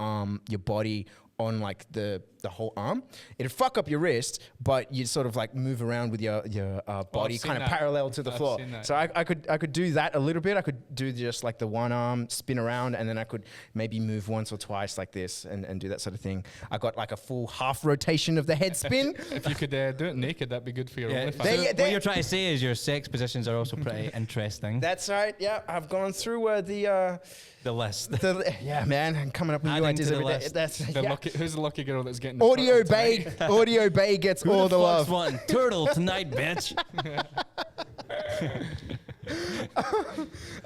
body on like the whole arm. It'd fuck up your wrist, but you'd sort of like move around with your body I've seen kind of that. parallel to the I've floor. seen that. So I could do that a little bit. I could do just like the one arm spin around, and then I could maybe move once or twice like this and do that sort of thing. I got like a full half rotation of the head spin. If you could do it naked, that'd be good for your Yeah, OnlyFans. so what you're trying to say is your sex positions are also pretty interesting. That's right. Yeah, I've gone through the list. yeah, man. I'm coming up with new Adding ideas to the every day. list. That's Who's the lucky girl that's getting the Audio turtle tonight? Bay. Audio Bay gets all the love. One turtle tonight, bitch.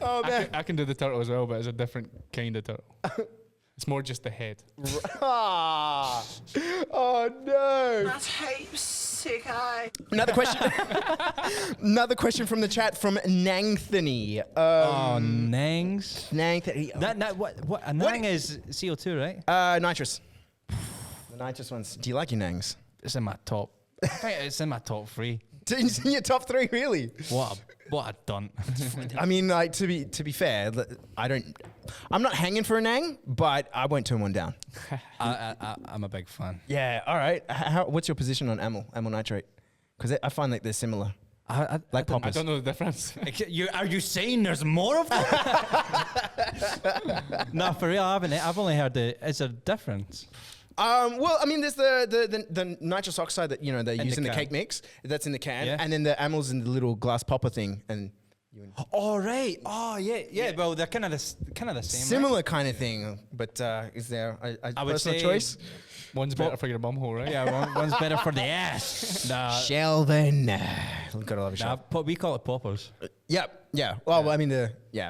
Oh man. I can do the turtle as well, but it's a different kind of turtle. It's more just the head. Ah. Oh no. That's heaps sick, eh? Another question. Another question from the chat from Nangthony. Oh, nangs. Nangthony. What? A nang is CO2, right? Nitrous. The nitrous ones. Do you like your nangs? It's in my top. I think it's in my top 3. It's in your top 3, really? What a dunt. I mean, like to be fair, I'm not hanging for a nang, but I won't turn one down. I'm a big fan. Yeah. All right. What's your position on amyl nitrate? Because I find like they're similar. I Like don't- I poppers. don't know the difference. Are you saying there's more of them? No, for real, I haven't. I've only heard it's a difference. Well, I mean, there's the nitrous oxide that they use the in the can. cake mix. That's in the can, Yeah. and then the amyl's in the little glass popper thing, and Oh right. Oh yeah. Well, they're kind of the same. Right? similar kind of thing. But is there a I would personal say- choice? One's better for your bumhole, right? Yeah, one's better for the ass. Nah, Sheldon, gotta love a nah, shell. we call it poppers. Yep, yeah. Well, I mean,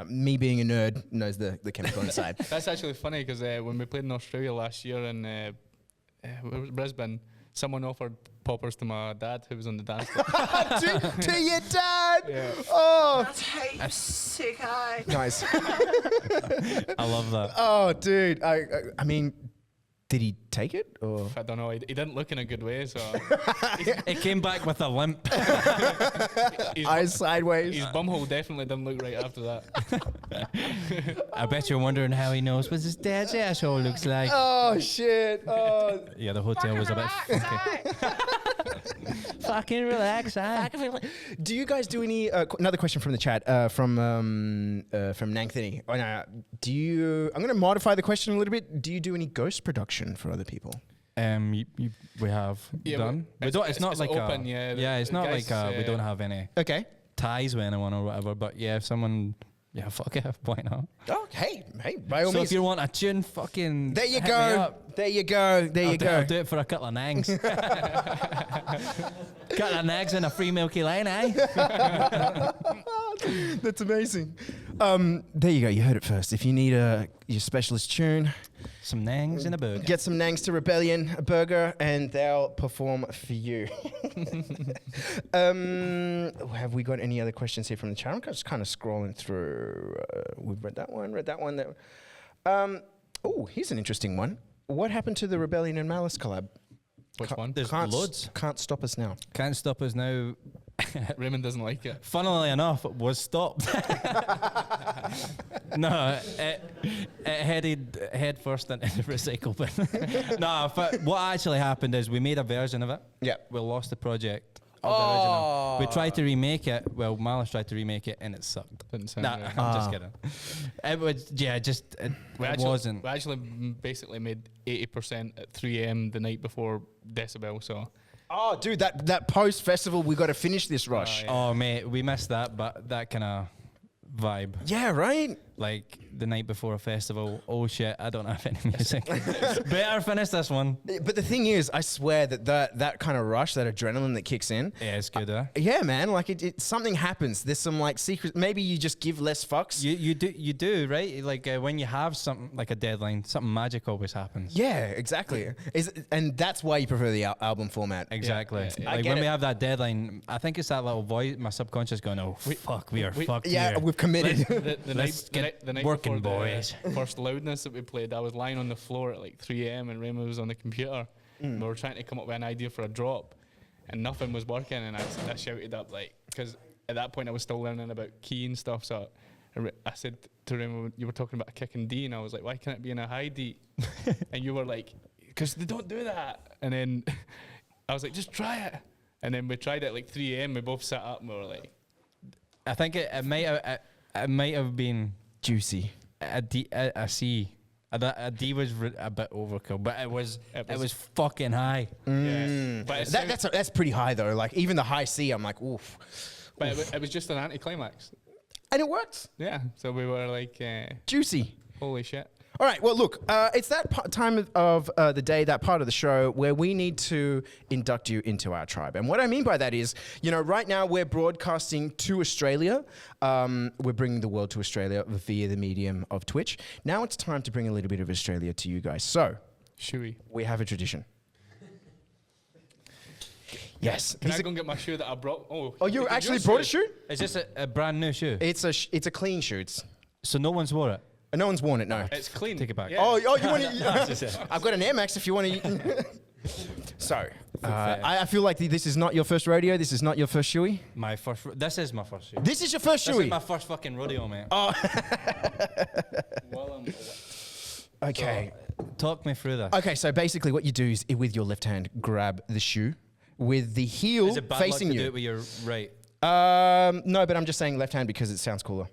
me being a nerd knows the chemical inside. That's actually funny because when we played in Australia last year in Brisbane, someone offered poppers to my dad who was on the dance floor. to your dad. Yeah. Oh, That's heaps sick, eh? nice. I love that. Oh, dude. I mean, did he take it or? I don't know. He didn't look in a good way, so It came back with a limp. his, Eyes sideways. his bumhole definitely didn't look right after that. I bet you're wondering how he knows what his dad's asshole looks like. Oh shit! Oh, Yeah, the hotel was a bit funky. Fucking relax, do you guys do any? Another question from the chat from Nangthini. Oh, no, do you? I'm going to modify the question a little bit. Do you do any ghost production for other people? We have Yeah, done. but We don't. it's It's not it's like open, yeah, the- it's the not guys, like we don't have any Okay. ties with anyone or whatever. But yeah, if someone, fuck it, why not? Oh, hey, by all So means. if you want a tune, fucking There you hit me go. up. There you go. There you I'll go. do it for a couple of nags. Couple of nags and a free milky line, eh? That's amazing. There you go. You heard it first. If you need your specialist tune, Some nags in a burger. get some Nangs to Rebellion, a burger, and they'll perform for you. Have we got any other questions here from the chat? I'm just kind of scrolling through. we've read that one. Oh, here's an interesting one. What happened to the Rebellion and Malice collab? Which one? There's loads. Can't stop us now. Can't stop us now. Raymond doesn't like it. Funnily enough, it was stopped. No, it headed head first into the recycle bin. No, but what actually happened is we made a version of it. Yeah. We lost the project of the original. We tried to remake it. Well, Malice tried to remake it and it sucked. Didn't sound Nah, right. I'm just kidding. It was, yeah, just, it wasn't. We actually basically made 80% at 3 a.m. the night before Decibel, so... Oh, dude, that post festival, we got to finish this rush. yeah. Oh, mate, we missed that, but that kind of vibe. Yeah, right? Like the night before a festival, oh shit, I don't have any music. Better finish this one. But the thing is, I swear that kind of rush, that adrenaline that kicks in. Yeah, it's good, huh? Yeah, man. Like something happens. There's some like secret. Maybe you just give less fucks. You do, right? Like when you have something like a deadline, something magic always happens. Yeah, exactly. And that's why you prefer the album format. Exactly. Yeah, yeah. I Like get when we it. have that deadline, I think it's that little voice, my subconscious going, "Oh fuck, we are fucked Yeah, here." we've committed. The Let's get night working, before boys. the first Loudness that we played, I was lying on the floor at like 3 a.m. and Raymond was on the computer. And we were trying to come up with an idea for a drop, and nothing was working. And I shouted up, like, because at that point I was still learning about key and stuff. So I said to Raymond, "You were talking about a kick and D," and I was like, "Why can't it be in a high D?" And you were like, "Because they don't do that." And then I was like, "Just try it." And then we tried it at like 3 a.m. We both sat up and we were like, I think it might have been Juicy. a C. A D was a bit overkill, but it was fucking high. "Yeah." But it's That's pretty high though. Like even the high C, I'm like, oof. But it was just an anticlimax. And it works. Yeah. So we were like, Juicy. holy shit. All right. Well, look, it's that time of the day, that part of the show where we need to induct you into our tribe. And what I mean by that is, right now we're broadcasting to Australia. We're bringing the world to Australia via the medium of Twitch. Now it's time to bring a little bit of Australia to you guys. So, Shoey. we have a tradition. Yes. Can I go and get my shoe that I brought? Oh, you actually brought a shoe? Is this a brand new shoe? It's a clean shoe. So no one's wore it. No one's worn it. No. It's clean. Take it back. Yeah. Oh, you want to? I've got an Air Max if you want to. So, I feel like this is not your first rodeo. This is not your first shoey. My first. This is my first shoe. This is your first This is shoey. my first fucking rodeo, mate. Oh, Well, okay. Talk me through this. Okay, so basically what you do is with your left hand, grab the shoe with the heel Is it bad luck facing to do you. it with your right? No, but I'm just saying left hand because it sounds cooler.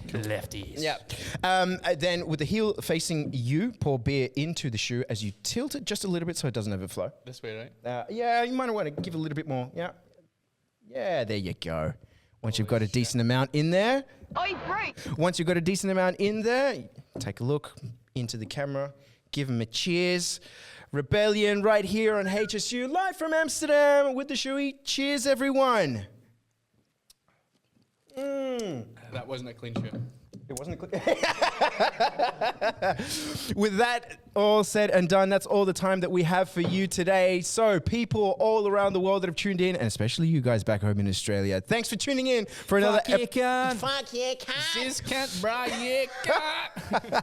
Lefties. Yeah. Then with the heel facing you, pour beer into the shoe as you tilt it just a little bit so it doesn't overflow. this way, right? Yeah, you might want to give a little bit more. Yeah. Yeah, there you go. Once you've got a decent amount in there. Oi, break! Once you've got a decent amount in there, take a look into the camera, give them a cheers. Rebellion right here on HSU, live from Amsterdam with the shoey. Cheers, everyone. That wasn't a clean shoe. It wasn't a With that all said and done, that's all the time that we have for you today. So people all around the world that have tuned in, and especially you guys back home in Australia, thanks for tuning in for another Fuck yeah, can. Fuck yeah, can. This can't, bra, yeah, God.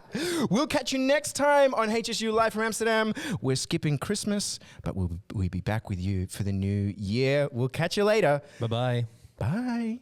We'll catch you next time on HSU Live from Amsterdam. We're skipping Christmas, but we'll be back with you for the new year. We'll catch you later. Bye bye. Bye.